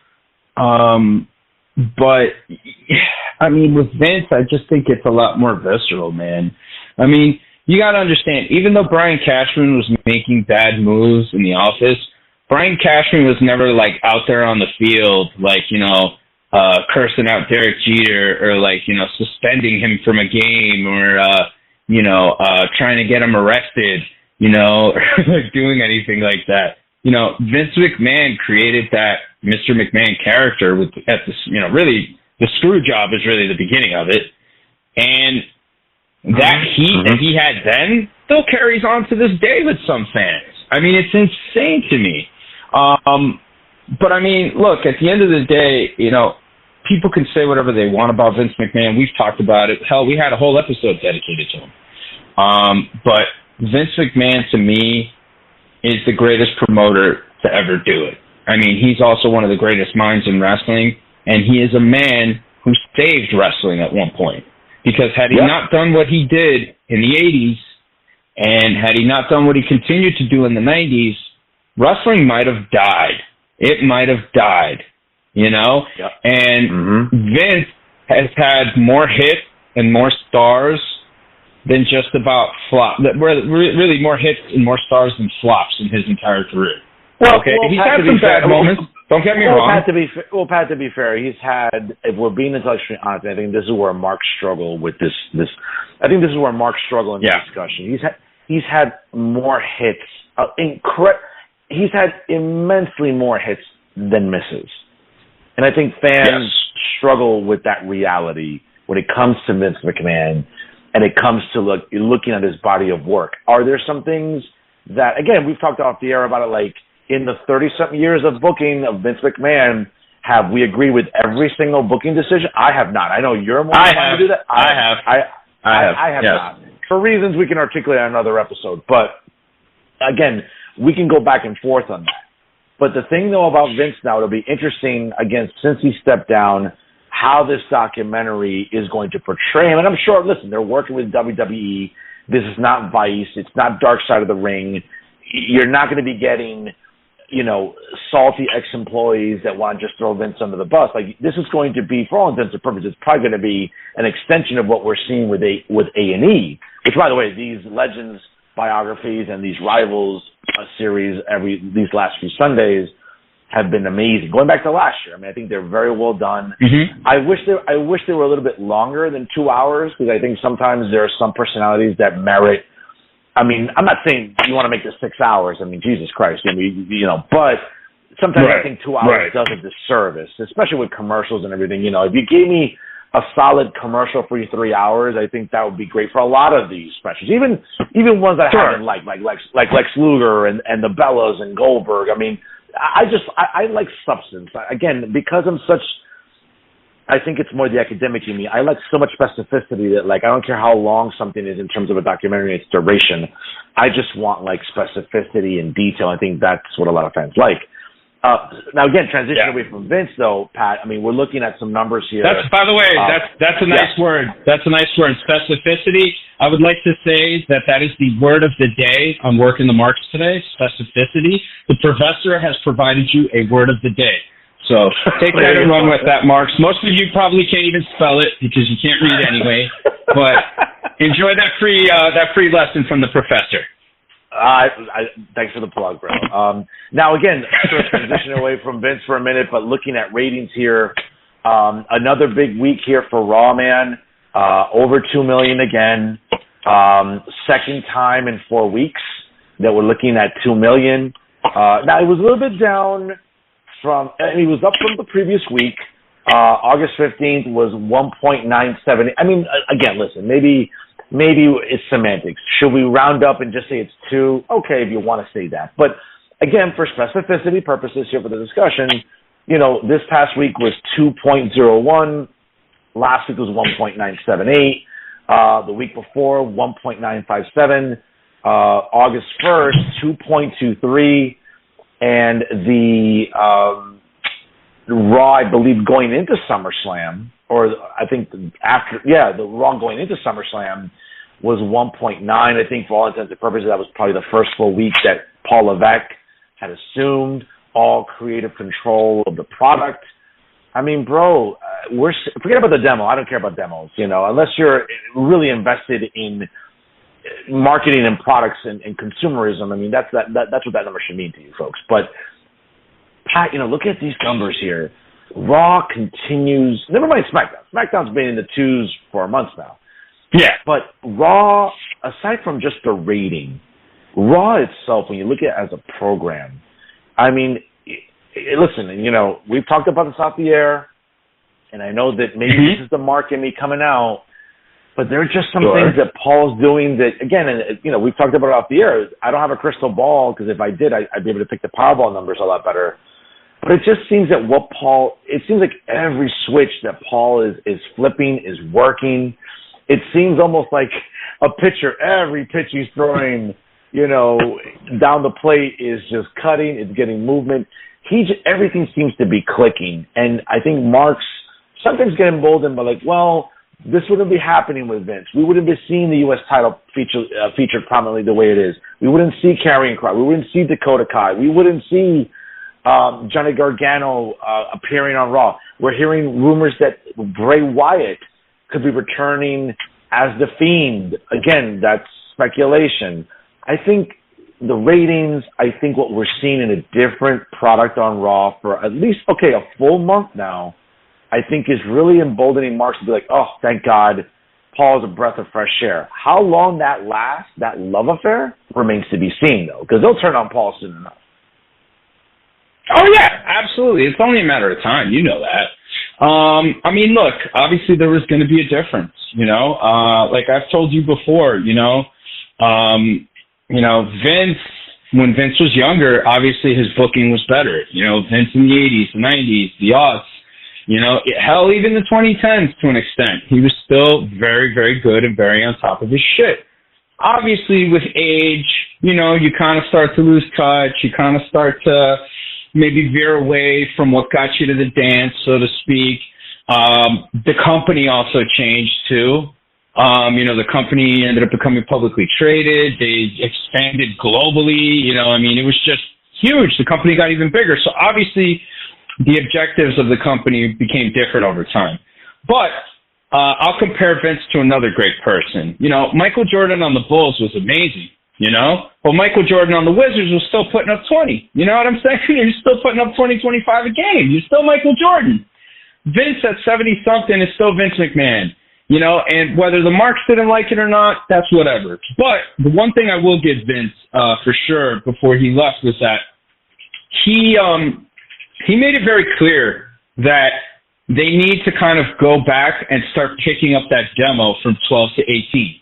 But, I mean, with Vince, I just think it's a lot more visceral, man. I mean, you got to understand, even though Brian Cashman was making bad moves in the office, Brian Cashman was never, like, out there on the field, like, cursing out Derek Jeter or, like, suspending him from a game or, trying to get him arrested, or doing anything like that. Vince McMahon created that Mr. McMahon character really, the screw job is really the beginning of it. And that heat that he had then still carries on to this day with some fans. I mean, it's insane to me. But I mean, look, at the end of the day, people can say whatever they want about Vince McMahon. We've talked about it. Hell, we had a whole episode dedicated to him. But Vince McMahon, to me, is the greatest promoter to ever do it. I mean, he's also one of the greatest minds in wrestling, and he is a man who saved wrestling at one point. Because had he not done what he did in the 80s, and had he not done what he continued to do in the 90s, wrestling might have died. it might have died, you know? Yep. And Vince has had more hits and more stars than just about flop. Really more hits and more stars than flops in his entire career. Well, he's had some bad moments. Don't get me wrong. Pat, to be fair, he's had, if we're being intellectually honest, I think this is where Mark struggled with this. I think this is where Mark struggled in the discussion. He's had more hits. He's had immensely more hits than misses. And I think fans struggle with that reality when it comes to Vince McMahon and it comes to looking at his body of work. Are there some things that, again, we've talked off the air about it, like in the 30-something years of booking of Vince McMahon, have we agreed with every single booking decision? I have not. I know you're more inclined to do that. I have not. For reasons we can articulate on another episode. But, again, we can go back and forth on that. But the thing, though, about Vince now, it'll be interesting, again, since he stepped down, how this documentary is going to portray him. And I'm sure, listen, they're working with WWE. This is not Vice. It's not Dark Side of the Ring. You're not going to be getting, salty ex-employees that want to just throw Vince under the bus. Like, this is going to be, for all intents and purposes, probably going to be an extension of what we're seeing with A&E, which, by the way, these Legends biographies and these Rivals series these last few Sundays have been amazing. Going back to last year, I think they're very well done. Mm-hmm. I wish they were a little bit longer than 2 hours, because I think sometimes there are some personalities that merit. I'm not saying you want to make this 6 hours. Jesus Christ, but sometimes I think 2 hours does a disservice, especially with commercials and everything. If you gave me a solid commercial-free 3 hours, I think that would be great for a lot of these specials. Even ones that I haven't liked, like Lex Luger and the Bellas and Goldberg. I like substance. Again, because I think it's more the academic in me. I like so much specificity that, I don't care how long something is in terms of a documentary, its duration. I just want, specificity and detail. I think that's what a lot of fans like. Now, again, transition away from Vince, though, Pat. We're looking at some numbers here. By the way, that's a nice word. That's a nice word, specificity. I would like to say that is the word of the day on Working the Marks today, specificity. The professor has provided you a word of the day. So take that and run with that, Marks. Most of you probably can't even spell it because you can't read anyway. But enjoy that free lesson from the professor. Thanks for the plug, bro. Now, again, sort of transition away from Vince for a minute, but looking at ratings here, another big week here for Raw, man. Over 2 million again. Second time in 4 weeks that we're looking at 2 million. Now, it was a little bit down it was up from the previous week. August 15th was 1.97. Again, listen, maybe it's semantics. Should we round up and just say it's 2? Okay, if you want to say that. But again, for specificity purposes here for the discussion, this past week was 2.01. Last week was 1.978. The week before, 1.957. August 1st, 2.23. And the Raw, I believe, going into SummerSlam, or I think the Raw going into SummerSlam was 1.9. I think for all intents and purposes, that was probably the first full week that Paul Levesque had assumed all creative control of the product. Bro, forget about the demo. I don't care about demos, unless you're really invested in marketing and products and consumerism. That's what that number should mean to you folks. But Pat, look at these numbers here. Raw continues. Never mind SmackDown. SmackDown's been in the 2s for months now. Yeah. But Raw, aside from just the rating, Raw itself, when you look at it as a program, listen, we've talked about this off the air, and I know that maybe this is the mark in me coming out. But there are just some things that Paul's doing that, again, and we've talked about it off the air. I don't have a crystal ball, because if I did, I'd be able to pick the Powerball numbers a lot better. But it just seems that it seems like every switch that Paul is flipping is working. It seems almost like a pitcher, every pitch he's throwing, down the plate is just cutting, it's getting movement. Everything seems to be clicking. And I think Mark's sometimes get emboldened by this wouldn't be happening with Vince. We wouldn't be seeing the U.S. title featured prominently the way it is. We wouldn't see Karrion Kross. We wouldn't see Dakota Kai. We wouldn't see Johnny Gargano appearing on Raw. We're hearing rumors that Bray Wyatt could be returning as The Fiend. Again, that's speculation. I think the ratings, I think what we're seeing in a different product on Raw for at least, a full month now, I think is really emboldening Marks to be like, oh, thank God, Paul is a breath of fresh air. How long that lasts, that love affair, remains to be seen, though, because they'll turn on Paul soon enough. Oh, yeah, absolutely. It's only a matter of time. You know that. I mean, look, obviously there was going to be a difference, like I've told you before, Vince, when Vince was younger, obviously his booking was better. Vince in the 80s, the 90s, the aughts, hell, even the 2010s to an extent. He was still very, very good and very on top of his shit. Obviously, with age, you kind of start to lose touch. You kind of start to maybe veer away from what got you to the dance, so to speak. The company also changed, too. The company ended up becoming publicly traded. They expanded globally. It was just huge. The company got even bigger. So obviously the objectives of the company became different over time. But I'll compare Vince to another great person. Michael Jordan on the Bulls was amazing, Well, Michael Jordan on the Wizards was still putting up 20. You know what I'm saying? He's still putting up 20, 25 a game. You're still Michael Jordan. Vince at 70-something is still Vince McMahon. And whether the Marks didn't like it or not, that's whatever. But the one thing I will give Vince for sure before he left was that he made it very clear that they need to kind of go back and start picking up that demo from 12 to 18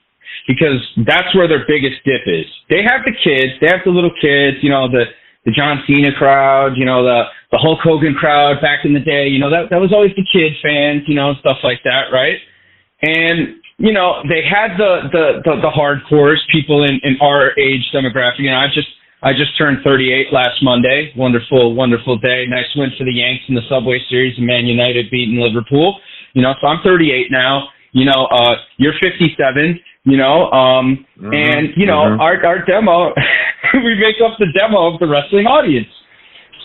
because that's where their biggest dip is. They have the kids, they have the little kids, the John Cena crowd, the Hulk Hogan crowd back in the day, that was always the kid fans, stuff like that, right? And, they had the hardcores, people in our age demographic. I just turned 38 last Monday. Wonderful, wonderful day. Nice win for the Yanks in the Subway Series and Man United beating Liverpool. So I'm 38 now. You're 57, and, our demo, we make up the demo of the wrestling audience.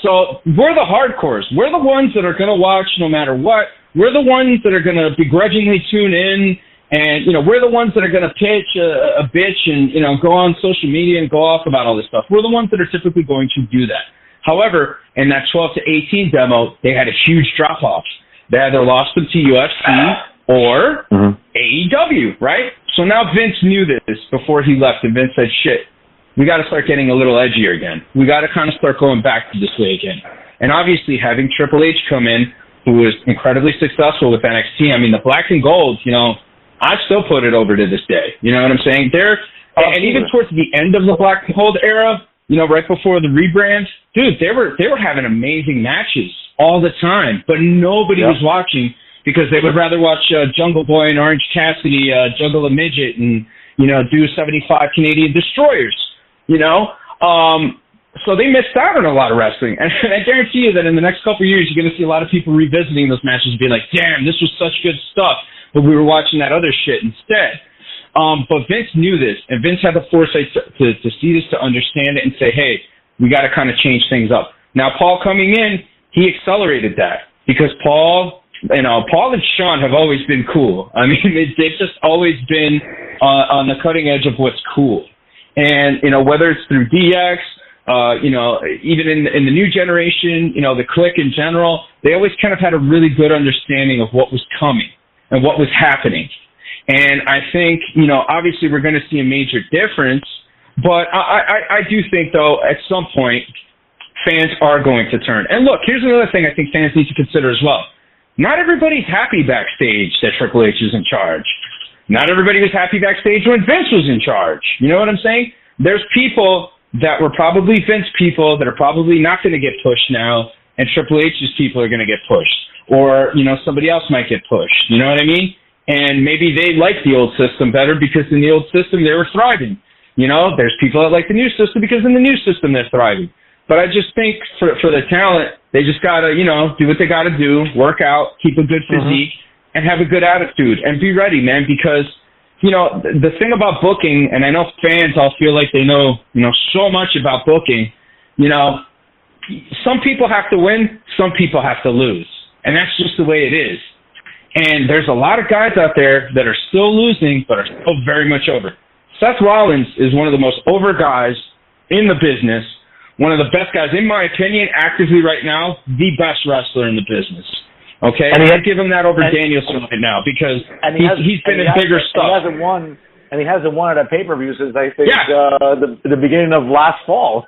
So we're the hardcores. We're the ones that are going to watch no matter what. We're the ones that are going to begrudgingly tune in, and, we're the ones that are going to pitch a bitch and, go on social media and go off about all this stuff. We're the ones that are typically going to do that. However, in that 12 to 18 demo, they had a huge drop-off. They either lost them to UFC or AEW, right? So now Vince knew this before he left, and Vince said, shit, we got to start getting a little edgier again. We got to kind of start going back to this way again. And obviously having Triple H come in, who was incredibly successful with NXT. The black and gold, I still put it over to this day. You know what I'm saying? And even towards the end of the black and gold era, right before the rebrand, dude, they were having amazing matches all the time, but nobody was watching because they would rather watch Jungle Boy and Orange Cassidy juggle a midget and, do 75 Canadian destroyers, So they missed out on a lot of wrestling. And I guarantee you that in the next couple of years, you're going to see a lot of people revisiting those matches and being like, damn, this was such good stuff, but we were watching that other shit instead. But Vince knew this, and Vince had the foresight to see this, to understand it, and say, hey, we got to kind of change things up. Now, Paul coming in, he accelerated that because Paul and Sean have always been cool. They've just always been on the cutting edge of what's cool. And, whether it's through DX, even in the new generation, the clique in general, they always kind of had a really good understanding of what was coming and what was happening. And I think, obviously we're going to see a major difference, but I do think, though, at some point, fans are going to turn. And look, here's another thing I think fans need to consider as well. Not everybody's happy backstage that Triple H is in charge. Not everybody was happy backstage when Vince was in charge. You know what I'm saying? There's people that were probably Vince people that are probably not going to get pushed now, and Triple H's people are going to get pushed. Or, somebody else might get pushed. You know what I mean? And maybe they like the old system better because in the old system they were thriving. There's people that like the new system because in the new system they're thriving. But I just think for the talent, they just got to, do what they got to do, work out, keep a good physique, and have a good attitude, and be ready, man, because the thing about booking, and I know fans all feel like they know so much about booking, some people have to win, some people have to lose. And that's just the way it is. And there's a lot of guys out there that are still losing, but are still very much over. Seth Rollins is one of the most over guys in the business, one of the best guys, in my opinion, actively right now, the best wrestler in the business. Okay? And I'd give him that over Danielson right now because he's been in bigger stuff. And he hasn't won at a pay-per-view since, I think, the beginning of last fall.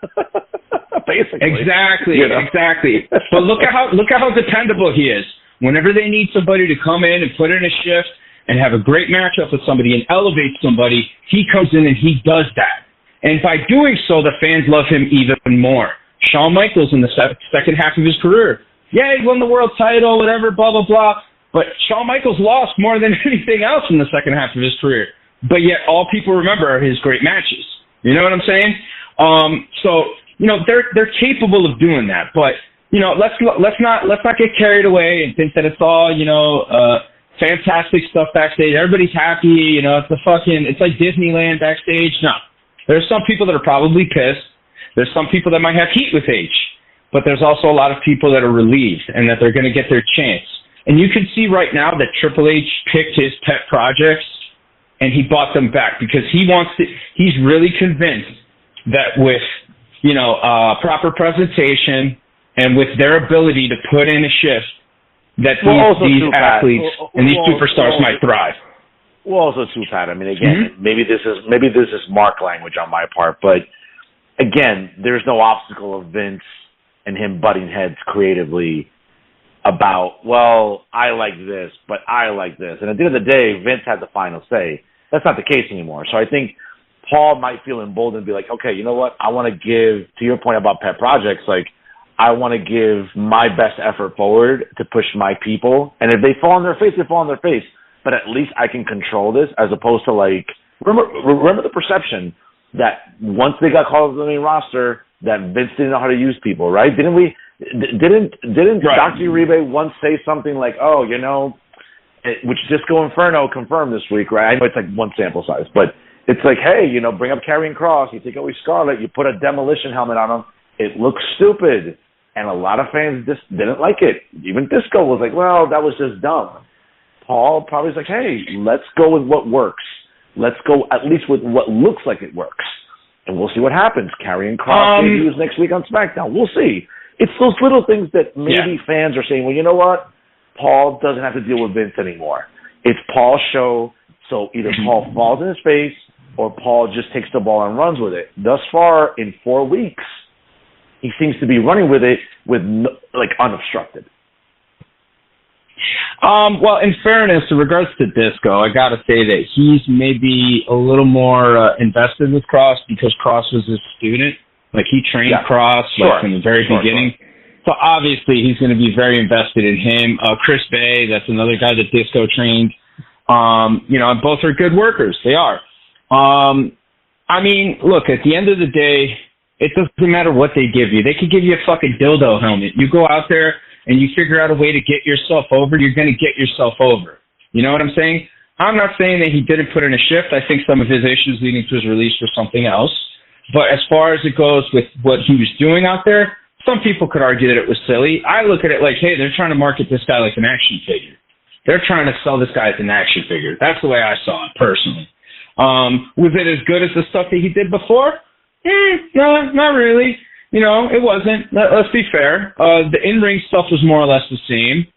Basically. Exactly, exactly. But look at how dependable he is. Whenever they need somebody to come in and put in a shift and have a great matchup with somebody and elevate somebody, he comes in and he does that. And by doing so, the fans love him even more. Shawn Michaels in the second half of his career. Yeah, he won the world title, whatever, blah, blah, blah. But Shawn Michaels lost more than anything else in the second half of his career. But yet all people remember are his great matches. You know what I'm saying? So, they're capable of doing that. But, let's not get carried away and think that it's all, fantastic stuff backstage. Everybody's happy, it's like Disneyland backstage. No. There's some people that are probably pissed. There's some people that might have heat with H. But there's also a lot of people that are relieved and that they're going to get their chance. And you can see right now that Triple H picked his pet projects and he bought them back because he's really convinced that with, proper presentation and with their ability to put in a shift that these athletes and these superstars might thrive. Well, also too, Pat. I mean, again, maybe this is Mark language on my part, but again, there's no obstacle of Vince and him butting heads creatively about, well, I like this, but I like this. And at the end of the day, Vince had the final say. That's not the case anymore. So I think Paul might feel emboldened and be like, okay, you know what? I want to give, to your point about pet projects, like, I want to give my best effort forward to push my people. And if they fall on their face, they fall on their face. But at least I can control this as opposed to, like, remember the perception that once they got called to the main roster, that Vince didn't know how to use people, right? Didn't Dr. Uribe once say something like, which Disco Inferno confirmed this week, right? I know it's like one sample size, but it's like, hey, bring up Karrion Kross, you take away Scarlett, you put a demolition helmet on him, it looks stupid. And a lot of fans just didn't like it. Even Disco was like, well, that was just dumb. Paul probably was like, hey, let's go with what works. Let's go at least with what looks like it works. And we'll see what happens. Karrion Kross debuts next week on SmackDown. We'll see. It's those little things that maybe fans are saying, well, you know what? Paul doesn't have to deal with Vince anymore. It's Paul's show, so either Paul falls in his face or Paul just takes the ball and runs with it. Thus far, in 4 weeks, he seems to be running with it with unobstructed. Well, in fairness, in regards to Disco, I got to say that he's maybe a little more invested with Kross because Kross was his student. Like, he trained Kross from the very beginning. So, obviously, he's going to be very invested in him. Chris Bay, that's another guy that Disco trained. And both are good workers. They are. I mean, look, at the end of the day, it doesn't matter what they give you. They could give you a fucking dildo helmet. You go out there and you figure out a way to get yourself over, you're going to get yourself over. You know what I'm saying? I'm not saying that he didn't put in a shift. I think some of his issues leading to his release were something else. But as far as it goes with what he was doing out there, some people could argue that it was silly. I look at it like, hey, they're trying to market this guy like an action figure. They're trying to sell this guy as an action figure. That's the way I saw it, personally. Was it as good as the stuff that he did before? No, not really. It wasn't. Let's be fair. The in-ring stuff was more or less the same.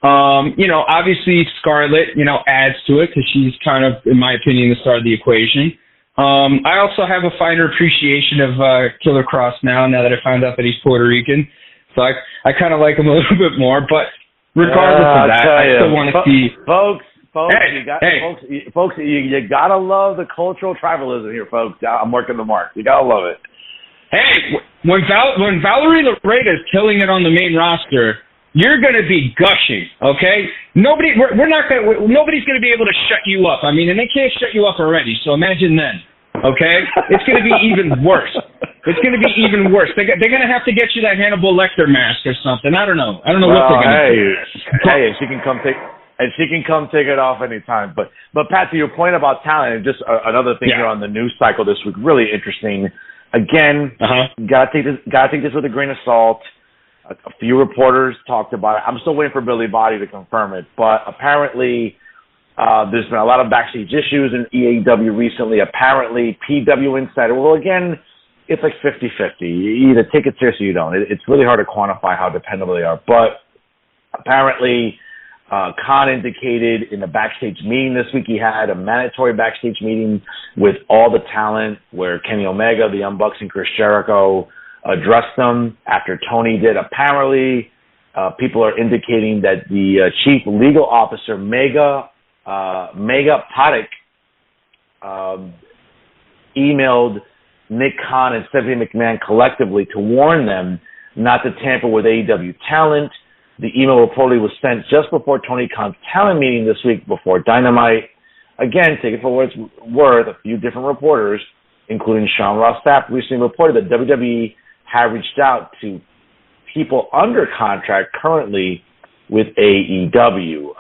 Obviously Scarlett, adds to it because she's kind of, in my opinion, the star of the equation. I also have a finer appreciation of Killer Kross now that I found out that he's Puerto Rican. So I kind of like him a little bit more. But regardless of that, I still want to see... Folks, you gotta love the cultural tribalism here, folks. I'm working the mark. You gotta love it. Hey, when Valerie Loretta is killing it on the main roster, you're gonna be gushing, okay? Nobody's gonna be able to shut you up. I mean, and they can't shut you up already. So imagine then, okay? It's gonna be even worse. It's gonna be even worse. They're gonna have to get you that Hannibal Lecter mask or something. I don't know what they're gonna do. Hey, she can come take it off anytime. But Pat, to your point about talent, and just another thing here on the news cycle this week, really interesting. Again, gotta take this with a grain of salt. A few reporters talked about it. I'm still waiting for Billy Body to confirm it, but apparently there's been a lot of backstage issues in AEW recently. Apparently, PW Insider. Well, again, it's like 50-50. You either take it seriously or you don't. It's really hard to quantify how dependable they are, but apparently, Khan indicated in the backstage meeting this week he had a mandatory backstage meeting with all the talent where Kenny Omega, the Young Bucks, and Chris Jericho addressed them after Tony did. Apparently, people are indicating that the chief legal officer, Mega Patek, emailed Nick Khan and Stephanie McMahon collectively to warn them not to tamper with AEW talent. The email reportedly was sent just before Tony Khan's talent meeting this week before Dynamite. Again, take it for what it's worth, a few different reporters, including Sean Ross Sapp, recently reported that WWE had reached out to people under contract currently with AEW.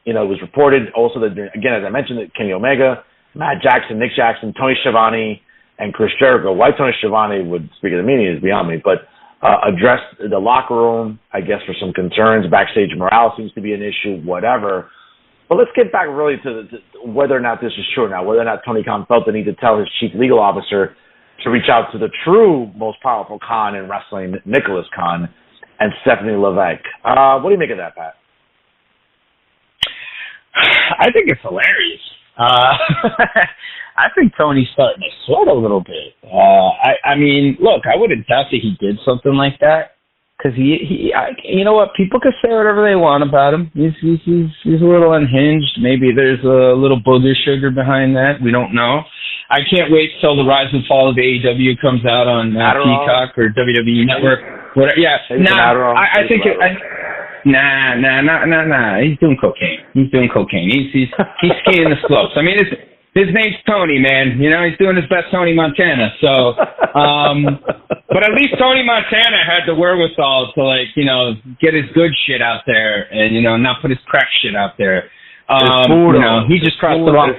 It was reported also that, again, as I mentioned, that Kenny Omega, Matt Jackson, Nick Jackson, Tony Schiavone, and Chris Jericho. Why Tony Schiavone would speak at the meeting is beyond me, but addressed the locker room, I guess, for some concerns. Backstage morale seems to be an issue, whatever. But let's get back really to whether or not this is true now, whether or not Tony Khan felt the need to tell his chief legal officer to reach out to the true most powerful Khan in wrestling, Nicholas Khan, and Stephanie Levesque. What do you make of that, Pat? I think it's hilarious. I think Tony's starting to sweat a little bit. I mean, look, I wouldn't doubt that he did something like that because you know what? People can say whatever they want about him. He's a little unhinged. Maybe there's a little booger sugar behind that. We don't know. I can't wait till the rise and fall of AEW comes out on Peacock or WWE Network. Whatever. Yeah, I think it. Nah. He's doing cocaine. He's skiing the slopes. I mean, his name's Tony, man. You know, he's doing his best Tony Montana. So, but at least Tony Montana had the wherewithal to, get his good shit out there and, not put his crack shit out there. He just crossed the line.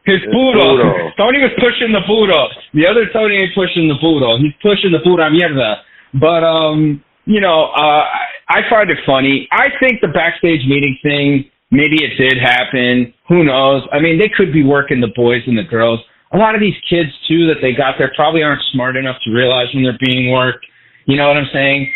His poodle. Tony was pushing the poodle. The other Tony ain't pushing the poodle. He's pushing the pura mierda. But, I find it funny. I think the backstage meeting thing, maybe it did happen. Who knows? I mean, they could be working the boys and the girls. A lot of these kids, too, that they got there probably aren't smart enough to realize when they're being worked. You know what I'm saying?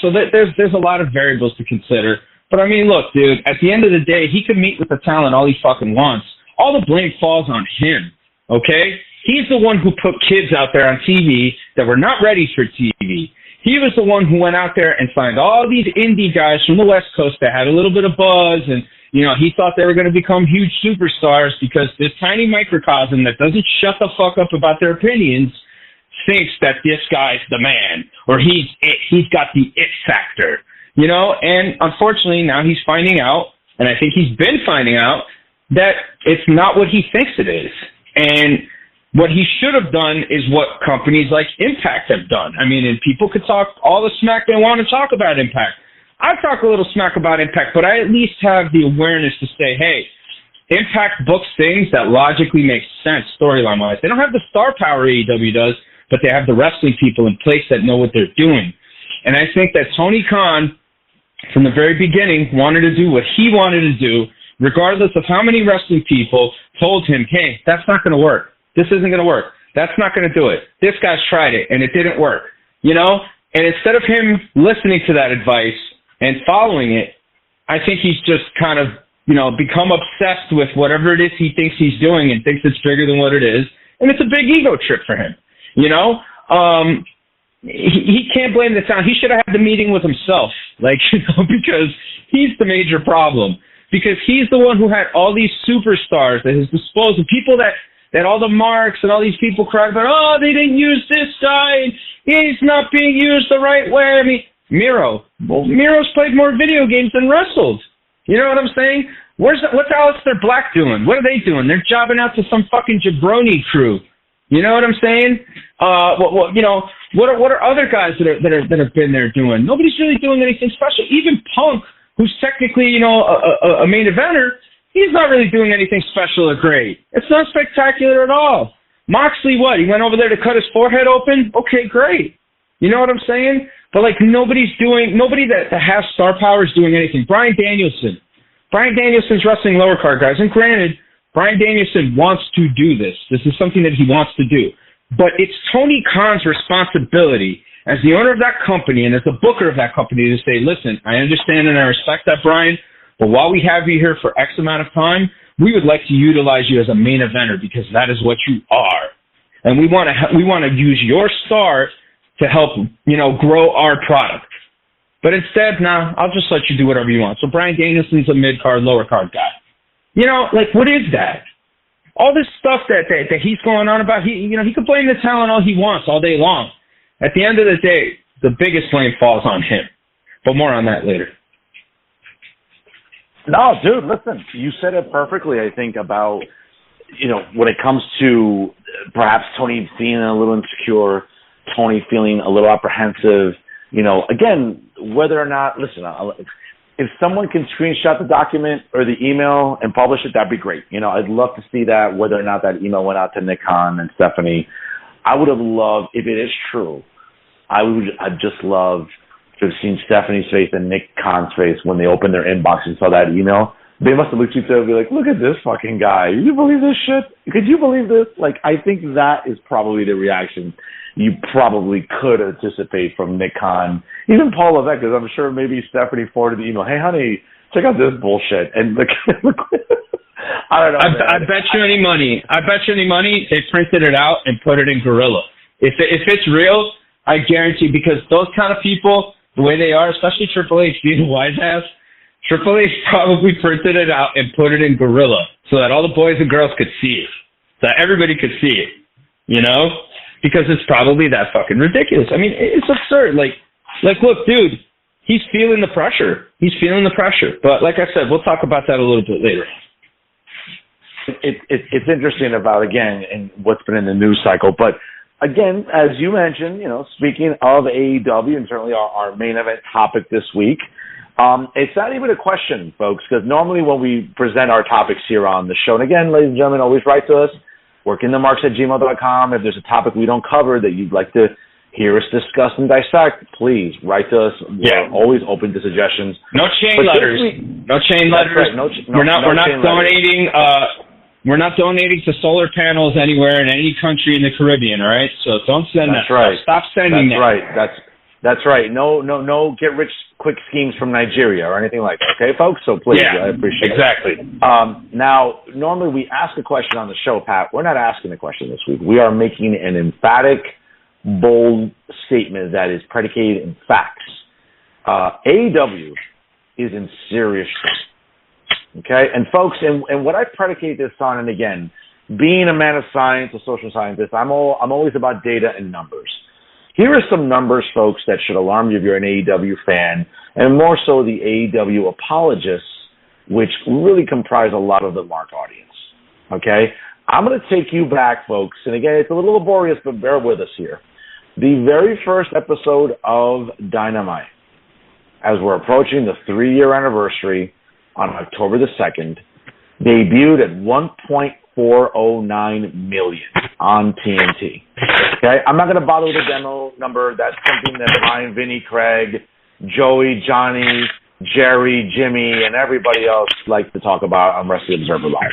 So there's a lot of variables to consider. But, I mean, look, dude, at the end of the day, he could meet with the talent all he fucking wants. All the blame falls on him, okay? He's the one who put kids out there on TV that were not ready for TV. He was the one who went out there and signed all these indie guys from the West Coast that had a little bit of buzz, and, he thought they were going to become huge superstars because this tiny microcosm that doesn't shut the fuck up about their opinions thinks that this guy's the man, or he's got the it factor, and unfortunately now he's finding out, and I think he's been finding out, that it's not what he thinks it is. And what he should have done is what companies like Impact have done. I mean, and people could talk all the smack they want to talk about Impact. I talk a little smack about Impact, but I at least have the awareness to say, hey, Impact books things that logically make sense storyline-wise. They don't have the star power AEW does, but they have the wrestling people in place that know what they're doing. And I think that Tony Khan, from the very beginning, wanted to do what he wanted to do, regardless of how many wrestling people told him, hey, that's not going to work. This isn't going to work. That's not going to do it. This guy's tried it, and it didn't work. And instead of him listening to that advice and following it, I think he's just kind of, become obsessed with whatever it is he thinks he's doing and thinks it's bigger than what it is. And it's a big ego trip for him. He can't blame the town. He should have had the meeting with himself, because he's the major problem. Because he's the one who had all these superstars at his disposal, people that all the marks and all these people cried about, oh, they didn't use this guy, and he's not being used the right way. I mean, Miro's played more video games than wrestled. You know what I'm saying? What's Aleister Black doing? What are they doing? They're jobbing out to some fucking jabroni crew. You know what I'm saying? What are other guys that have been there doing? Nobody's really doing anything special. Even Punk, who's technically, a main eventer, he's not really doing anything special or great. It's not spectacular at all. Moxley, what? He went over there to cut his forehead open? Okay, great. You know what I'm saying? But, like, nobody that has star power is doing anything. Bryan Danielson's wrestling lower card, guys. And granted, Bryan Danielson wants to do this. This is something that he wants to do. But it's Tony Khan's responsibility as the owner of that company and as the booker of that company to say, listen, I understand and I respect that, Bryan, but while we have you here for X amount of time, we would like to utilize you as a main eventer because that is what you are. And we want to use your star to help, grow our product. But instead, I'll just let you do whatever you want. So Bryan Danielson's a mid-card, lower-card guy. What is that? All this stuff that he's going on about, he can blame the talent all he wants all day long. At the end of the day, the biggest blame falls on him. But more on that later. No, dude, listen, you said it perfectly, I think, about, when it comes to perhaps Tony being a little insecure, Tony feeling a little apprehensive, again, whether or not, listen, if someone can screenshot the document or the email and publish it, that'd be great. I'd love to see that, whether or not that email went out to Nick Khan and Stephanie. I would have loved, if it is true, I'd just love to have seen Stephanie's face and Nick Khan's face when they opened their inbox and saw that email. They must have looked at each other and be like, look at this fucking guy. Can you believe this shit? Could you believe this? I think that is probably the reaction you probably could anticipate from Nick Khan. Even Paul Levesque, because I'm sure maybe Stephanie forwarded the email. Hey, honey, check out this bullshit. And I don't know. I bet you any money. They printed it out and put it in Gorilla. If it's real, I guarantee, because those kind of people, the way they are, especially Triple H being a wise ass, Triple H probably printed it out and put it in Gorilla so that all the boys and girls could see it, so that everybody could see it, because it's probably that fucking ridiculous. I mean, it's absurd. Like, look, dude, he's feeling the pressure. But like I said, we'll talk about that a little bit later. It's interesting about, again, and what's been in the news cycle. But, again, as you mentioned, speaking of AEW and certainly our main event topic this week, it's not even a question, folks, because normally when we present our topics here on the show, and again, ladies and gentlemen, always write to us, workingthemarks@gmail.com. If there's a topic we don't cover that you'd like to hear us discuss and dissect, please write to us. We're always open to suggestions. No chain letters. No chain letters. Right. We're not donating. We're not donating to solar panels anywhere in any country in the Caribbean. All right, so don't send that. Right. Stop sending that. That's right. No get rich quick schemes from Nigeria or anything like that. Okay, folks? So please, I appreciate it. Exactly. Now, normally we ask a question on the show, Pat. We're not asking a question this week. We are making an emphatic, bold statement that is predicated in facts. AEW is in serious trouble. Okay? And folks, and what I predicate this on, and again, being a man of science, a social scientist, I'm always about data and numbers. Here are some numbers, folks, that should alarm you if you're an AEW fan, and more so the AEW apologists, which really comprise a lot of the Mark audience. Okay? I'm going to take you back, folks, and again, it's a little laborious, but bear with us here. The very first episode of Dynamite, as we're approaching the 3-year anniversary on October the 2nd, debuted at 1.409 million on TNT. Okay, I'm not going to bother with the demo number. That's something that Brian, Vinny, Craig, Joey, Johnny, Jerry, Jimmy, and everybody else like to talk about on Wrestling Observer Live.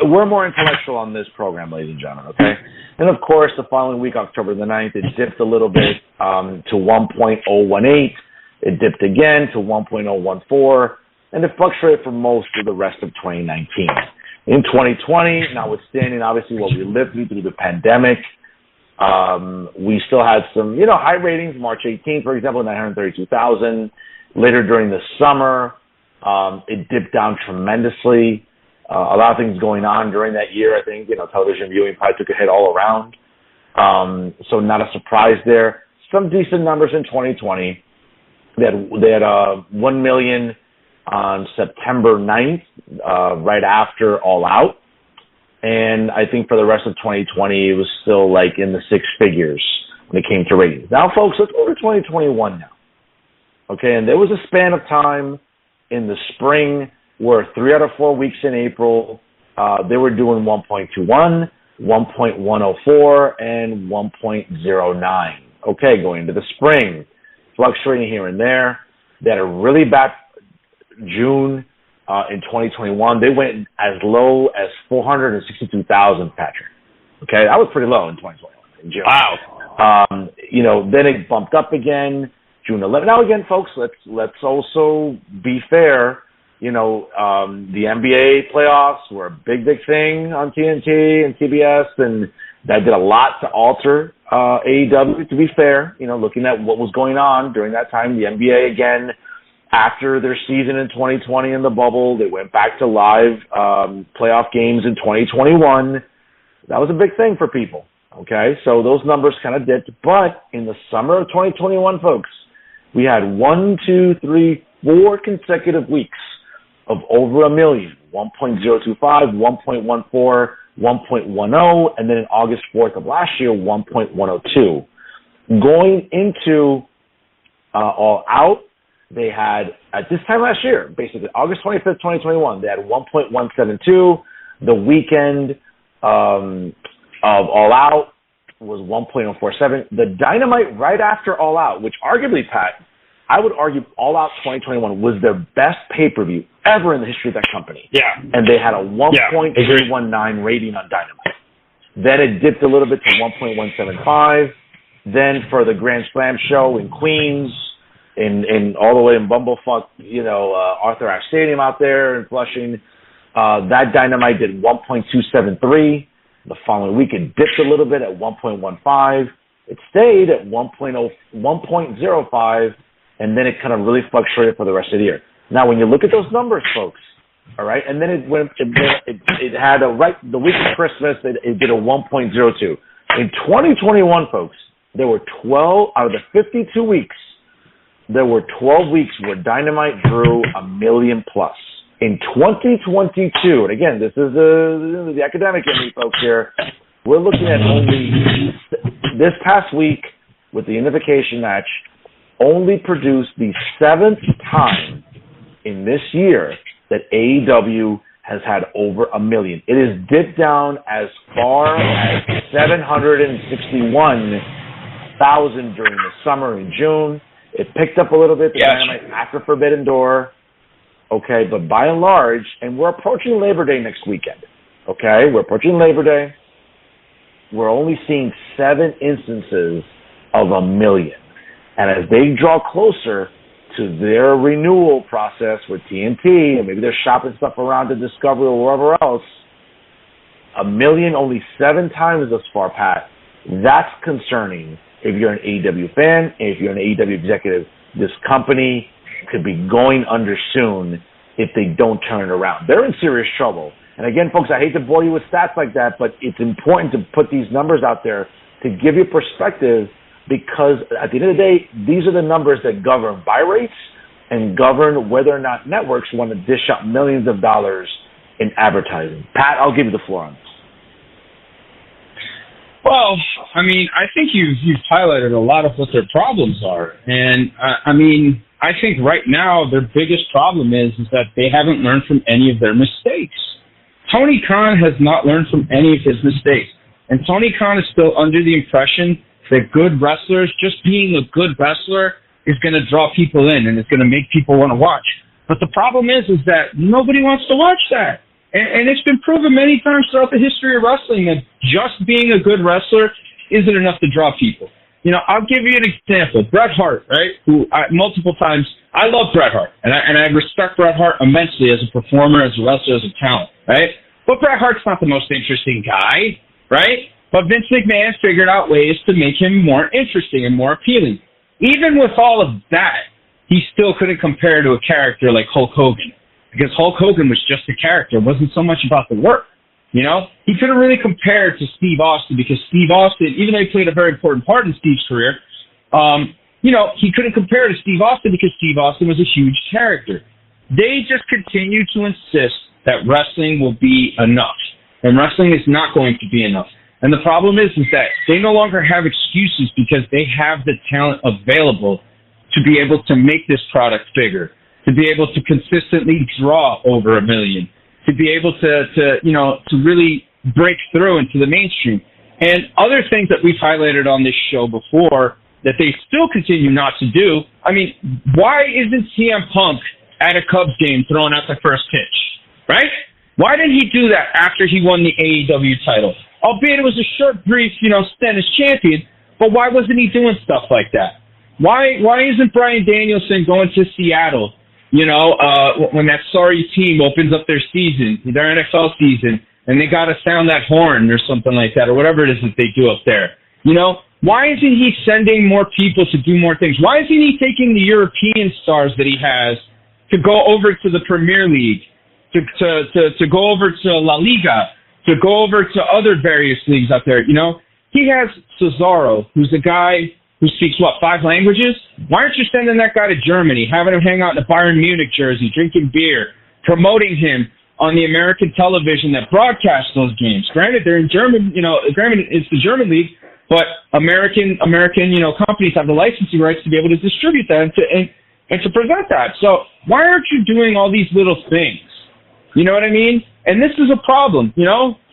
We're more intellectual on this program, ladies and gentlemen. Okay, and of course, the following week, October the 9th, it dipped a little bit to 1.018. It dipped again to 1.014, and it fluctuated for most of the rest of 2019. In 2020, notwithstanding obviously what we lived through the pandemic, we still had some, high ratings. March 18th, for example, 932,000. Later during the summer, it dipped down tremendously. A lot of things going on during that year. I think, television viewing probably took a hit all around. So not a surprise there. Some decent numbers in 2020. They had 1 million on September 9th, right after All Out. And I think for the rest of 2020, it was still like in the 6 figures when it came to ratings. Now, folks, let's go to 2021 now. Okay, and there was a span of time in the spring where 3 out of 4 weeks in April, they were doing 1.21. 1.104, and 1.09. Okay, going into the spring, fluctuating here and there. They had a really bad June in 2021. They went as low as 462,000, Patrick. Okay, that was pretty low in 2021 in June. Wow. Then it bumped up again, June 11th. Now again, folks, let's also be fair. The NBA playoffs were a big thing on TNT and TBS, and that did a lot to alter AEW, to be fair. Looking at what was going on during that time, the NBA, again, after their season in 2020 in the bubble, they went back to live playoff games in 2021. That was a big thing for people, okay? So those numbers kind of dipped. But in the summer of 2021, folks, we had 4 consecutive weeks of over 1 million, 1.025, 1.14, 1.10, and then in August 4th of last year, 1.102. Going into All Out, they had, at this time last year, basically August 25th, 2021, they had 1.172. The weekend of All Out was 1.047. The Dynamite right after All Out, which arguably, Pat, I would argue All Out 2021 was their best pay-per-view ever in the history of that company. Yeah. And they had a 1.319 rating on Dynamite. Then it dipped a little bit to 1.175. Then for the Grand Slam show in Queens, in all the way in Bumblefuck, Arthur Ashe Stadium out there in Flushing, that Dynamite did 1.273. The following week it dipped a little bit at 1.15. It stayed at 1.05, and then it kind of really fluctuated for the rest of the year. Now, when you look at those numbers, folks, all right, and then it had the week of Christmas, it did a 1.02. In 2021, folks, there were 12 out of the 52 weeks. There were 12 weeks where Dynamite drew 1 million plus. In 2022, and again, this is the academic in me, folks, here, we're looking at only this past week with the unification match only produced the 7th time in this year that AEW has had over 1 million. It has dipped down as far as 761,000 during the summer in June. It picked up a little bit after Forbidden Door. Okay, but by and large, and we're approaching Labor Day next weekend. Okay, we're approaching Labor Day. We're only seeing 7 instances of 1 million. And as they draw closer to their renewal process with TNT, and maybe they're shopping stuff around to Discovery or wherever else, 1 million only 7 times thus far, Pat. That's concerning if you're an AEW fan, if you're an AEW executive. This company could be going under soon if they don't turn it around. They're in serious trouble. And again, folks, I hate to bore you with stats like that, but it's important to put these numbers out there to give you perspective, because at the end of the day, these are the numbers that govern buy rates and govern whether or not networks want to dish out millions of dollars in advertising. Pat, I'll give you the floor on this. Well, I think you've highlighted a lot of what their problems are. And, I think right now their biggest problem is that they haven't learned from any of their mistakes. Tony Khan has not learned from any of his mistakes. And Tony Khan is still under the impression that good wrestlers, just being a good wrestler, is going to draw people in and it's going to make people want to watch. But the problem is that nobody wants to watch that. And it's been proven many times throughout the history of wrestling that just being a good wrestler isn't enough to draw people. I'll give you an example. Bret Hart, right? Who multiple times, I love Bret Hart, and I respect Bret Hart immensely as a performer, as a wrestler, as a talent, right? But Bret Hart's not the most interesting guy, right? But Vince McMahon figured out ways to make him more interesting and more appealing. Even with all of that, he still couldn't compare to a character like Hulk Hogan, because Hulk Hogan was just a character. It wasn't so much about the work. He couldn't really compare to Steve Austin, because Steve Austin, even though he played a very important part in Steve's career, he couldn't compare to Steve Austin because Steve Austin was a huge character. They just continue to insist that wrestling will be enough, and wrestling is not going to be enough. And the problem is that they no longer have excuses, because they have the talent available to be able to make this product bigger, to be able to consistently draw over 1 million, to be able to really break through into the mainstream. And other things that we've highlighted on this show before that they still continue not to do. I mean, why isn't CM Punk at a Cubs game throwing out the first pitch, right? Why didn't he do that after he won the AEW title? Albeit it was a short, brief, stint as champion, but why wasn't he doing stuff like that? Why isn't Bryan Danielson going to Seattle, when that sorry team opens up their season, their NFL season, and they got to sound that horn or something like that, or whatever it is that they do up there? Why isn't he sending more people to do more things? Why isn't he taking the European stars that he has to go over to the Premier League, to go over to La Liga, to go over to other various leagues out there? He has Cesaro, who's a guy who speaks, 5 languages? Why aren't you sending that guy to Germany, having him hang out in a Bayern Munich jersey, drinking beer, promoting him on the American television that broadcasts those games? Granted, they're in German, granted, it's the German league, but American, companies have the licensing rights to be able to distribute that and to present that. So why aren't you doing all these little things? You know what I mean? And this is a problem,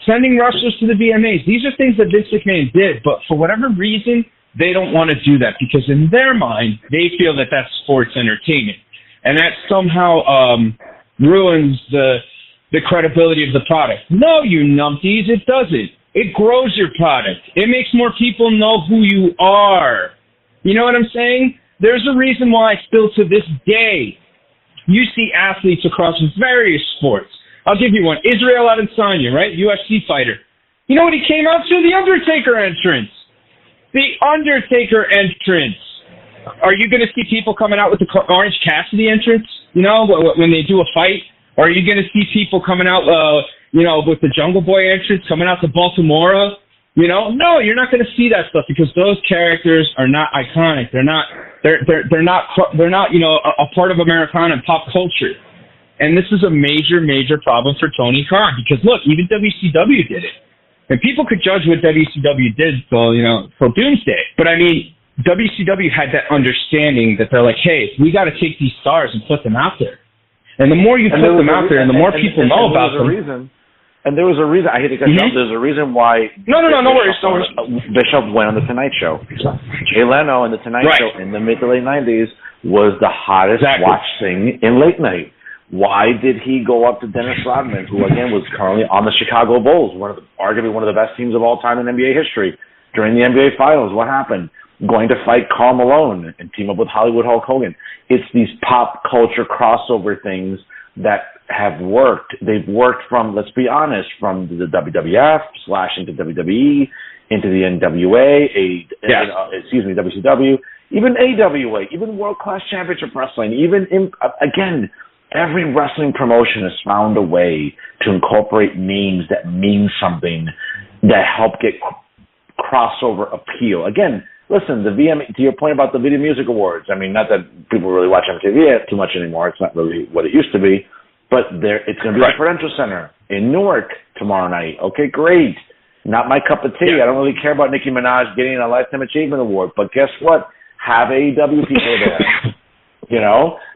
sending wrestlers to the VMAs. These are things that Vince McMahon did, but for whatever reason, they don't want to do that because in their mind, they feel that that's sports entertainment. And that somehow ruins the credibility of the product. No, you numpties, it doesn't. It grows your product. It makes more people know who you are. You know what I'm saying? There's a reason why still to this day, you see athletes across various sports. I'll give you one. Israel Adesanya, right? UFC fighter. You know what he came out to? The Undertaker entrance. The Undertaker entrance. Are you going to see people coming out with the Orange Cassidy entrance, when they do a fight? Or are you going to see people coming out, with the Jungle Boy entrance, coming out to Baltimore? No, you're not going to see that stuff because those characters are not iconic. They're not a part of Americana and pop culture. And this is a major, major problem for Tony Khan because look, even WCW did it. And people could judge what WCW did till doomsday. But I mean, WCW had that understanding that they're like, hey, we got to take these stars and put them out there. And the more you put them out there and the more people know about them. And there was a reason. I hate to cut you off. There's a reason why. No worries. Bishop went on the Tonight Show. Jay Leno and the Tonight Show in the mid to late '90s was the hottest watched thing in late night. Why did he go up to Dennis Rodman, who again was currently on the Chicago Bulls, arguably one of the best teams of all time in NBA history, during the NBA Finals? What happened? Going to fight Karl Malone and team up with Hollywood Hulk Hogan. It's these pop culture crossover things that have worked. They've worked from, let's be honest, from the WWF / into WWE, into the NWA, WCW, even AWA, even World Class Championship Wrestling, again, every wrestling promotion has found a way to incorporate names that mean something that help get crossover appeal. Again, listen, the VMA, to your point about the Video Music Awards, I mean, not that people really watch MTV too much anymore. It's not really what it used to be. But it's going to be at the Prudential Center in Newark tomorrow night. Okay, great. Not my cup of tea. I don't really care about Nicki Minaj getting a Lifetime Achievement Award. But guess what? Have AEW people there.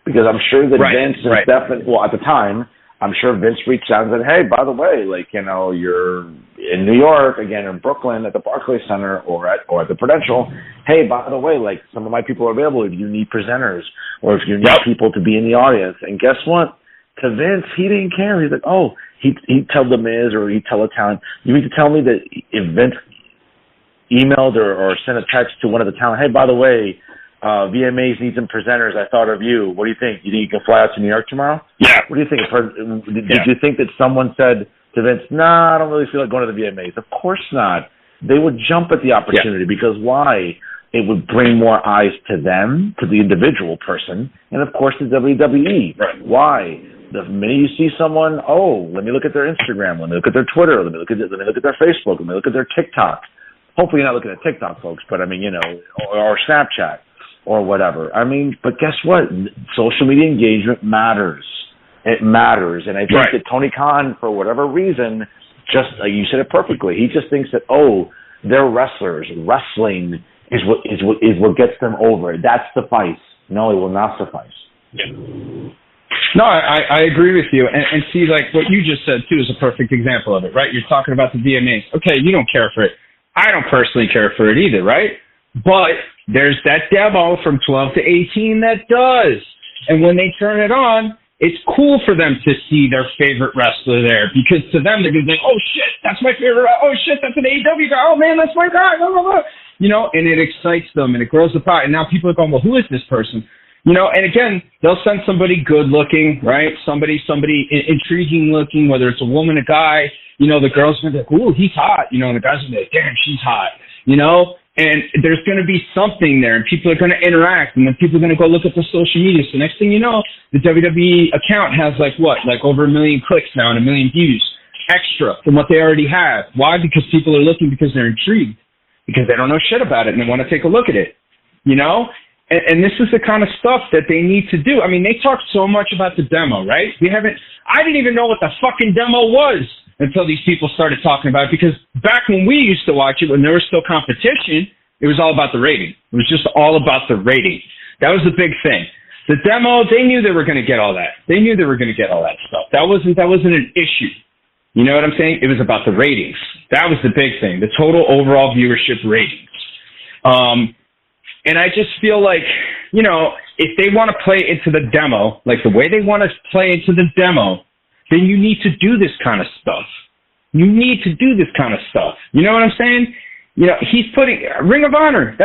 Because I'm sure that Vince is definitely, well, at the time, I'm sure Vince reached out and said, hey, by the way, you're in New York, again, in Brooklyn at the Barclays Center or at the Prudential. Hey, by the way, some of my people are available if you need presenters or if you need people to be in the audience. And guess what? To Vince, he didn't care. He's like, he'd tell The Miz or he'd tell a talent. You mean to tell me that if Vince emailed or sent a text to one of the talent, hey, by the way, VMAs need some presenters. I thought of you. What do you think? You think you can fly out to New York tomorrow? Yeah. What do you think? Did you think that someone said to Vince, I don't really feel like going to the VMAs? Of course not. They would jump at the opportunity because why? It would bring more eyes to them, to the individual person, and of course the WWE. Right. Why? The minute you see someone, let me look at their Instagram, let me look at their Twitter, let me look at their Facebook, let me look at their TikTok. Hopefully you're not looking at TikTok, folks, but I mean, or Snapchat or whatever. I mean, but guess what? Social media engagement matters. It matters. And I think that Tony Khan, for whatever reason, just, you said it perfectly, he just thinks that, they're wrestlers. Wrestling is what gets them over. That suffice. No, it will not suffice. Yeah. No, I agree with you. And see, like, what you just said, too, is a perfect example of it, right? You're talking about the VMAs. Okay, you don't care for it. I don't personally care for it either, right? But there's that demo from 12 to 18 that does. And when they turn it on, it's cool for them to see their favorite wrestler there. Because to them, they're going to think, oh, shit, that's my favorite. Oh, shit, that's an AEW guy. Oh, man, that's my guy. Blah, blah, blah. You know, and it excites them, and it grows the pot. And now people are going, well, who is this person? You know, and again, they'll send somebody good looking, right? Somebody intriguing looking, whether it's a woman, a guy. You know, the girl's going to be like, ooh, he's hot. You know, and the guy's going to be like, damn, she's hot. You know, and there's going to be something there, and people are going to interact, and then people are going to go look at the social media. So next thing you know, the WWE account has like over 1 million clicks now and 1 million views extra from what they already have. Why? Because people are looking because they're intrigued, because they don't know shit about it and they want to take a look at it. You know? And this is the kind of stuff that they need to do. I mean, they talk so much about the demo, right? I didn't even know what the fucking demo was until these people started talking about it, because back when we used to watch it, when there was still competition, it was all about the rating. It was just all about the rating. That was the big thing. The demo, they knew they were going to get all that. They knew they were going to get all that stuff. That wasn't an issue. You know what I'm saying? It was about the ratings. That was the big thing, the total overall viewership ratings. And I just feel like, you know, if they want to play into the demo, like the way they want to play into the demo, then you need to do this kind of stuff. You need to do this kind of stuff. You know what I'm saying? You know, he's putting Ring of Honor.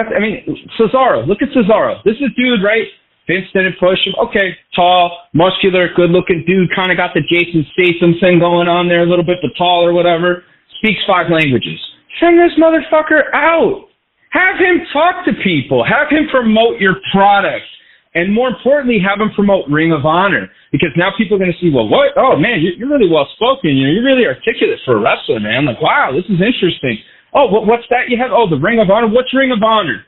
Cesaro. Look at Cesaro. This is a dude, right? Vince didn't push him. Okay, tall, muscular, good-looking dude. Kind of got the Jason Statham thing going on there a little bit, but tall or whatever. Speaks 5 languages. Send this motherfucker out. Have him talk to people. Have him promote your product. And more importantly, have him promote Ring of Honor. Because now people are going to see, well, what? Oh, man, you're really well-spoken. You know, you're really articulate for a wrestler, man. Like, wow, this is interesting. Oh, what's that you have? Oh, the Ring of Honor? What's Ring of Honor?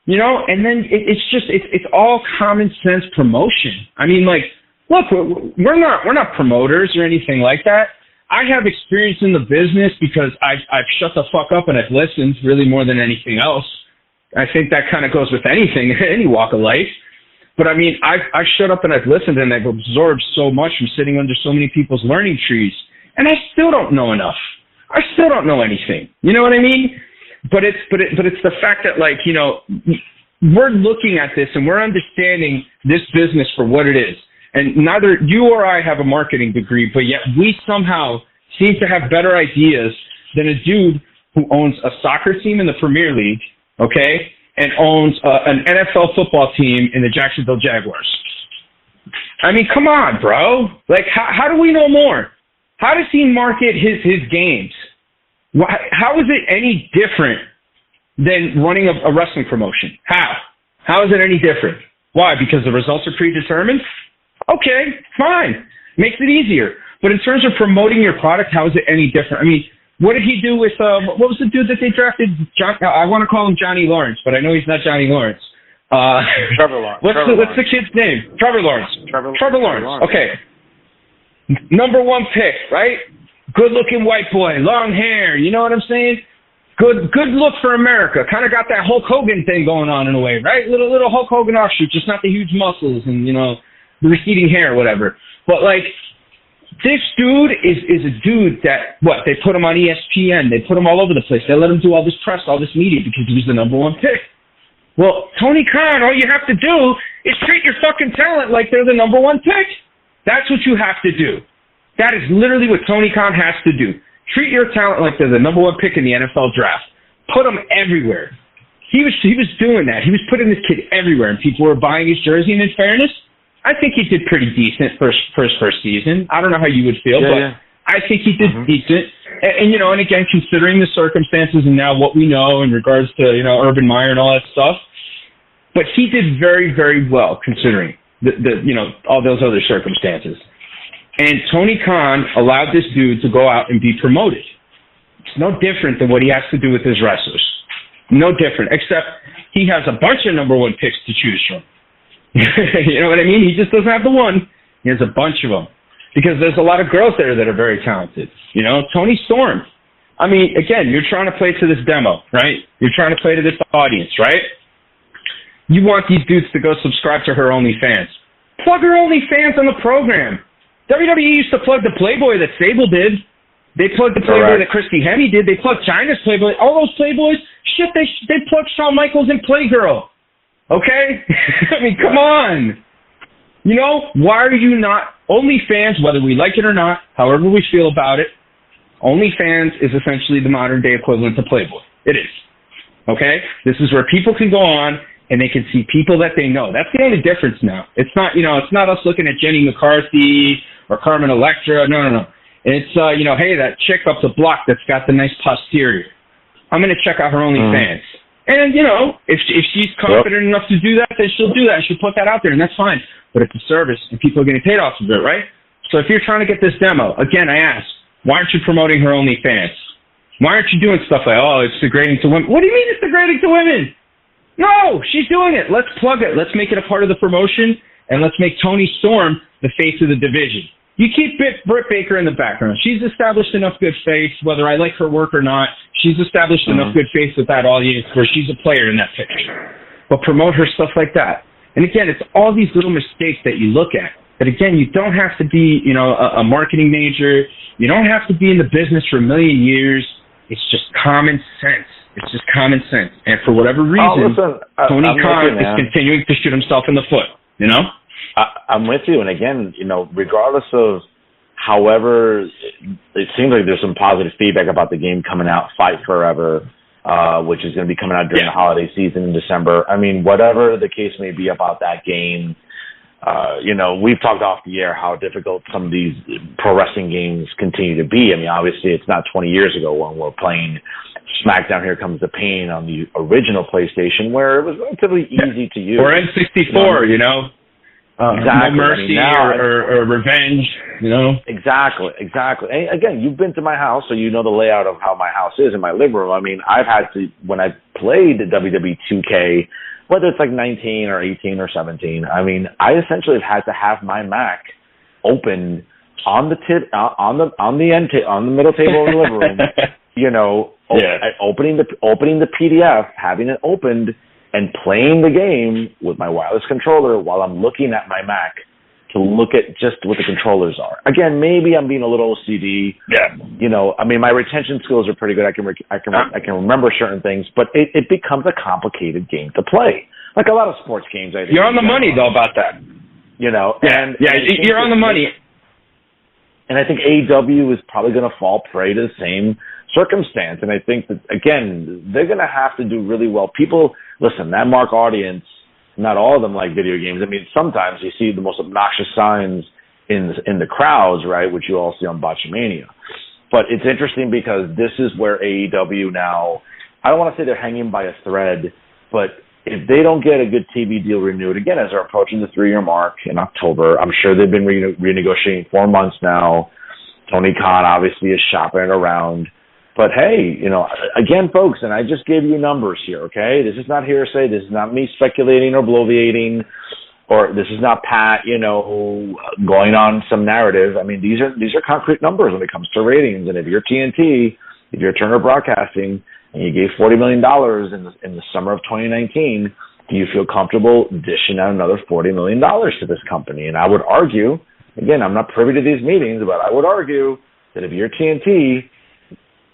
You know, and then it's all common sense promotion. I mean, like, look, we're not promoters or anything like that. I have experience in the business because I've shut the fuck up and I've listened really more than anything else. I think that kind of goes with anything, any walk of life. But I mean, I've shut up and I've listened and I've absorbed so much from sitting under so many people's learning trees. And I still don't know enough. I still don't know anything. You know what I mean? But it's the fact that, like, you know, we're looking at this and we're understanding this business for what it is. And neither you or I have a marketing degree, but yet we somehow seem to have better ideas than a dude who owns a soccer team in the Premier League, okay, and owns an NFL football team in the Jacksonville Jaguars. I mean, come on, bro. Like, how do we know more? How does he market his games? How is it any different than running a wrestling promotion? How is it any different? Why? Because the results are predetermined? Okay, fine. Makes it easier. But in terms of promoting your product, how is it any different? I mean, what did he do with, what was the dude that they drafted? I want to call him Johnny Lawrence, but I know he's not Johnny Lawrence. Trevor Lawrence. What's the kid's name? Trevor Lawrence. Trevor Lawrence. Okay. Number 1 pick, right? Good-looking white boy, long hair, you know what I'm saying? Good look for America. Kind of got that Hulk Hogan thing going on in a way, right? Little Hulk Hogan offshoot, just not the huge muscles and, you know, the receding hair, whatever. But, like, this dude is a dude that, they put him on ESPN. They put him all over the place. They let him do all this press, all this media because he was the number 1 pick. Well, Tony Khan, all you have to do is treat your fucking talent like they're the number 1 pick. That's what you have to do. That is literally what Tony Khan has to do. Treat your talent like they're the number 1 pick in the NFL draft. Put them everywhere. He was doing that. He was putting this kid everywhere, and people were buying his jersey, and in fairness, I think he did pretty decent for his first season. I don't know how you would feel, but I think he did decent. And, you know, and again, considering the circumstances and now what we know in regards to, you know, Urban Meyer and all that stuff, but he did very, very well considering the you know, all those other circumstances. And Tony Khan allowed this dude to go out and be promoted. It's no different than what he has to do with his wrestlers. No different, except he has a bunch of number 1 picks to choose from. You know what I mean? He just doesn't have the one. He has a bunch of them. Because there's a lot of girls there that are very talented. You know, Tony Storm. I mean, again, you're trying to play to this demo, right? You're trying to play to this audience, right? You want these dudes to go subscribe to her OnlyFans. Plug her OnlyFans on the program. WWE used to plug the Playboy that Sable did. They plugged the Playboy that Christy Hemme did. They plugged China's Playboy. All those Playboys, shit, they plugged Shawn Michaels and Playgirl. Okay? I mean, come on. You know, why are you not OnlyFans, whether we like it or not, however we feel about it, OnlyFans is essentially the modern day equivalent to Playboy. It is. Okay? This is where people can go on and they can see people that they know. That's the only difference now. It's not, it's not us looking at Jenny McCarthy or Carmen Electra. No. It's, hey, that chick up the block that's got the nice posterior. I'm going to check out her OnlyFans. And, if she's confident enough to do that, then she'll do that. She'll put that out there, and that's fine. But it's a service, and people are getting paid off of it, right? So if you're trying to get this demo, again, I ask, why aren't you promoting her OnlyFans? Why aren't you doing stuff like, it's degrading to women? What do you mean it's degrading to women? No, she's doing it. Let's plug it. Let's make it a part of the promotion, and let's make Toni Storm the face of the division. You keep Britt Baker in the background. She's established enough good faith, whether I like her work or not. She's established enough good faith with that audience where she's a player in that picture. But promote her stuff like that. And again, it's all these little mistakes that you look at. But again, you don't have to be, a marketing major. You don't have to be in the business for a million years. It's just common sense. It's just common sense. And for whatever reason, Tony Khan is continuing to shoot himself in the foot, I'm with you. And again, regardless of however, it seems like there's some positive feedback about the game coming out, Fight Forever, which is going to be coming out during the holiday season in December. I mean, whatever the case may be about that game, we've talked off the air how difficult some of these pro wrestling games continue to be. I mean, obviously it's not 20 years ago when we're playing SmackDown Here Comes the Pain on the original PlayStation, where it was relatively easy to use. Or N64, exactly. No Mercy or Revenge, Exactly. And again, you've been to my house, so you know the layout of how my house is in my living room. I mean, I've had to, when I played WWE.You, whether it's like 19 or 18 or 17, I mean, I essentially have had to have my Mac open on the middle table of the living room, opening the PDF, having it opened, and playing the game with my wireless controller while I'm looking at my Mac to look at just what the controllers are. Again, maybe I'm being a little OCD. Yeah. I mean, my retention skills are pretty good. I can remember certain things, but it becomes a complicated game to play. Like a lot of sports games, I think. You're on the money, though, about that. You're on the money. And I think AEW is probably going to fall prey to the same circumstance. And I think that, again, they're going to have to do really well. People, listen, that mark audience, not all of them like video games. I mean, sometimes you see the most obnoxious signs in the crowds, right, which you all see on Botchamania. But it's interesting because this is where AEW now, I don't want to say they're hanging by a thread, but if they don't get a good TV deal renewed, again, as they're approaching the 3-year mark in October, I'm sure they've been renegotiating 4 months now. Tony Khan obviously is shopping it around. But hey, again, folks, and I just gave you numbers here, okay? This is not hearsay. This is not me speculating or bloviating, or this is not Pat, going on some narrative. I mean, these are concrete numbers when it comes to ratings. And if you're TNT, if you're Turner Broadcasting, and you gave $40 million in the summer of 2019, do you feel comfortable dishing out another $40 million to this company? And I would argue, again, I'm not privy to these meetings, but I would argue that if you're TNT,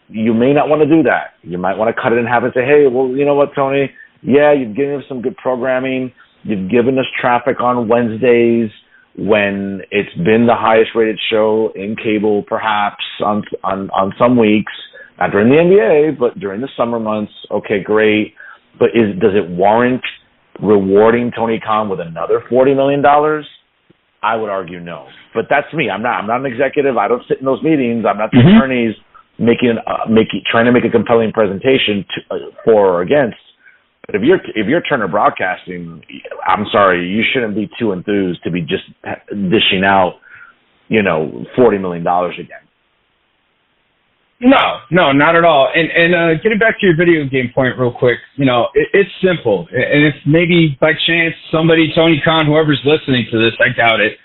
you may not want to do that. You might want to cut it in half and say, hey, well, you know what, Tony? Yeah, you've given us some good programming. You've given us traffic on Wednesdays when it's been the highest rated show in cable, perhaps on some weeks. Not during the NBA, but during the summer months. Okay, great. But does it warrant rewarding Tony Khan with another $40 million? I would argue no. But that's me. I'm not an executive. I don't sit in those meetings. I'm not the attorneys trying to make a compelling presentation for or against. But if you're Turner Broadcasting, I'm sorry, you shouldn't be too enthused to be just dishing out, $40 million again. No, not at all. And getting back to your video game point real quick, it's simple. And if maybe by chance somebody, Tony Khan, whoever's listening to this, I doubt it,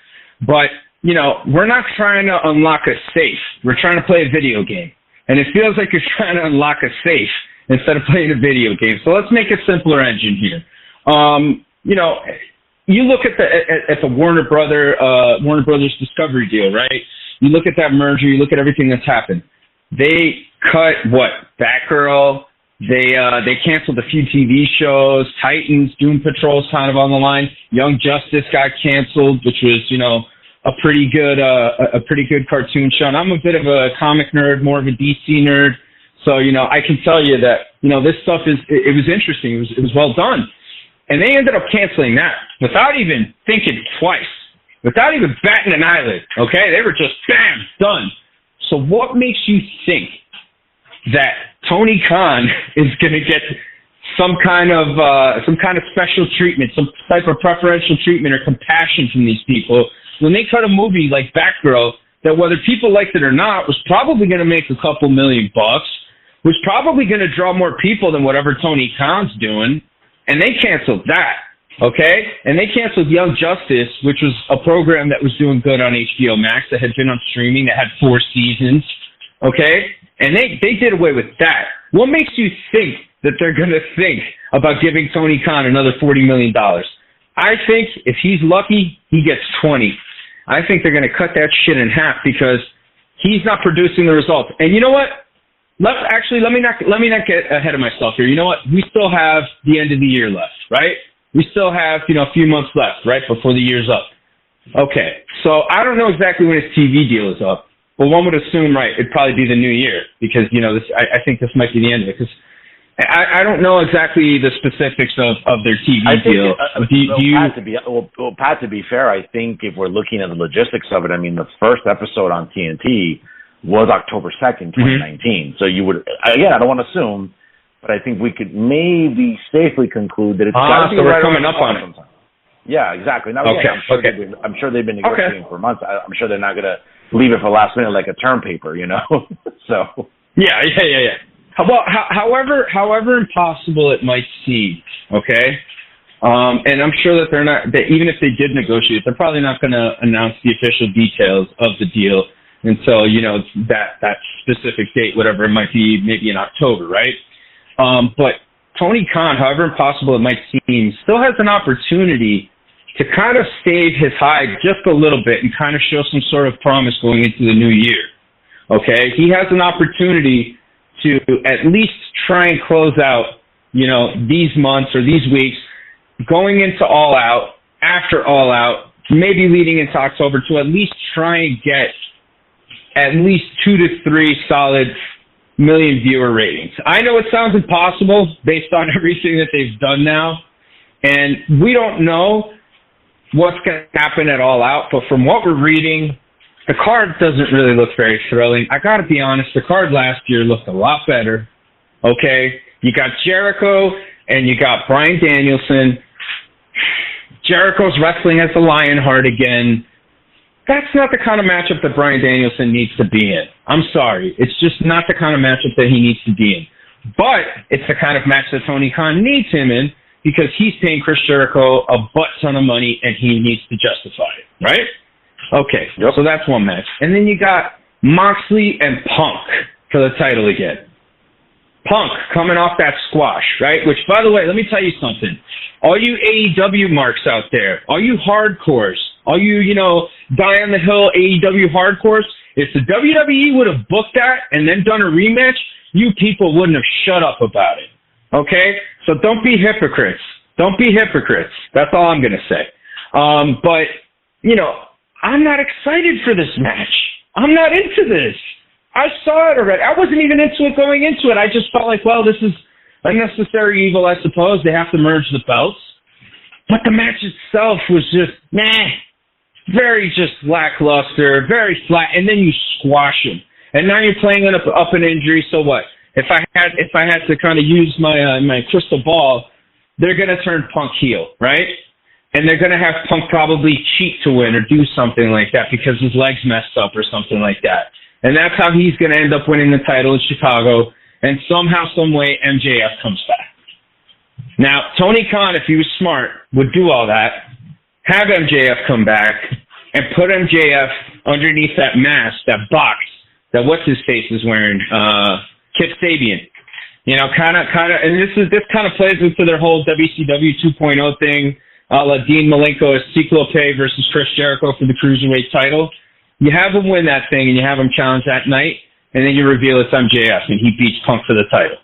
but, we're not trying to unlock a safe. We're trying to play a video game. And it feels like you're trying to unlock a safe instead of playing a video game. So let's make a simpler engine here. you look at the Warner Brothers Discovery deal, right? You look at that merger. You look at everything that's happened. They cut Batgirl. They canceled a few TV shows. Titans, Doom Patrol's kind of on the line. Young Justice got canceled, which was, a pretty good cartoon show. And I'm a bit of a comic nerd, more of a DC nerd. So, I can tell you that, this stuff it was interesting. It was well done. And they ended up canceling that without even thinking twice, without even batting an eyelid. Okay. They were just bam, done. So what makes you think that Tony Khan is going to get some kind of special treatment, some type of preferential treatment or compassion from these people when they cut a movie like Batgirl that, whether people liked it or not, was probably going to make a couple $1 million, was probably going to draw more people than whatever Tony Khan's doing, and they canceled that, okay? And they canceled Young Justice, which was a program that was doing good on HBO Max, that had been on streaming, that had 4 seasons, okay? And they did away with that. What makes you think that they're going to think about giving Tony Khan another $40 million? I think if he's lucky, he gets 20. I think they're going to cut that shit in half because he's not producing the results. And you know what? Let me not get ahead of myself here. You know what? We still have the end of the year left, right? We still have, a few months left, right, before the year's up. Okay. So I don't know exactly when his TV deal is up. Well, one would assume, right, it'd probably be the new year because, I think this might be the end of it because I don't know exactly the specifics of their TV deal. Pat, to be fair, I think if we're looking at the logistics of it, I mean, the first episode on TNT was October 2nd, 2019. Mm-hmm. So you would, again, I don't want to assume, but I think we could maybe safely conclude that it's got to be we're coming up on it. Sometime. Yeah, exactly. Now, okay. Again, I'm sure they've been negotiating for months. I'm sure they're not going to leave it for last minute like a term paper, So. Yeah. Well, however impossible it might seem, okay? And I'm sure that that even if they did negotiate, they're probably not going to announce the official details of the deal until, that specific date, whatever it might be, maybe in October, right? But Tony Khan, however impossible it might seem, still has an opportunity to kind of stave his hide just a little bit and kind of show some sort of promise going into the new year, okay? He has an opportunity to at least try and close out, these months or these weeks, going into All Out, after All Out, maybe leading into October, to at least try and get at least 2 to 3 solid million viewer ratings. I know it sounds impossible based on everything that they've done now, and we don't know what's going to happen at All Out, but from what we're reading, the card doesn't really look very thrilling. I got to be honest, the card last year looked a lot better, okay? You got Jericho and you got Bryan Danielson. Jericho's wrestling as the Lionheart again. That's not the kind of matchup that Bryan Danielson needs to be in. I'm sorry. It's just not the kind of matchup that he needs to be in. But it's the kind of match that Tony Khan needs him in because he's paying Chris Jericho a butt ton of money and he needs to justify it, right? Okay, yep. So that's one match. And then you got Moxley and Punk for the title again. Punk coming off that squash, right? Which, by the way, let me tell you something. All you AEW marks out there, all you hardcores, all you, die on the hill AEW hardcores, if the WWE would have booked that and then done a rematch, you people wouldn't have shut up about it. Okay? So don't be hypocrites. Don't be hypocrites. That's all I'm going to say. But, I'm not excited for this match. I'm not into this. I saw it already. I wasn't even into it going into it. I just felt like, well, this is a necessary evil, I suppose. They have to merge the belts. But the match itself was just, very just lackluster, very flat. And then you squash him. And now you're playing up an injury. So what? If I had to kind of use my crystal ball, they're going to turn Punk heel, right? And they're going to have Punk probably cheat to win or do something like that because his leg's messed up or something like that. And that's how he's going to end up winning the title in Chicago. And somehow, some way, MJF comes back. Now, Tony Khan, if he was smart, would do all that, have MJF come back, and put MJF underneath that mask, that box, that what's-his-face is wearing, Kip Sabian. Kind of, and this kind of plays into their whole WCW 2.0 thing. a la Dean Malenko as Cyclope versus Chris Jericho for the Cruiserweight title. You have him win that thing, and you have him challenge that night, and then you reveal it's MJF, and he beats Punk for the title.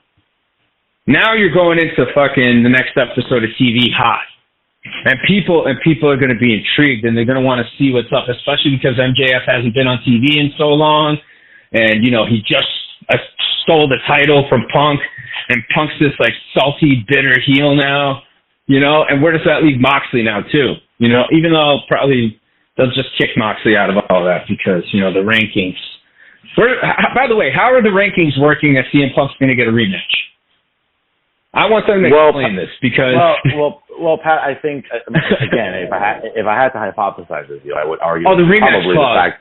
Now you're going into fucking the next episode of TV hot. And people are going to be intrigued, and they're going to want to see what's up, especially because MJF hasn't been on TV in so long, and, you know, he just stole the title from Punk, and Punk's this, like, salty, bitter heel now, you know, and where does that leave Moxley now, too? You know, even though probably they'll just kick Moxley out of all that because, you know, the rankings. By the way, how are the rankings working that CM Punk's going to get a rematch? I want them to explain this because... Well, Pat, I think, again, if I had to hypothesize with you, I would argue... Oh, the rematch clause.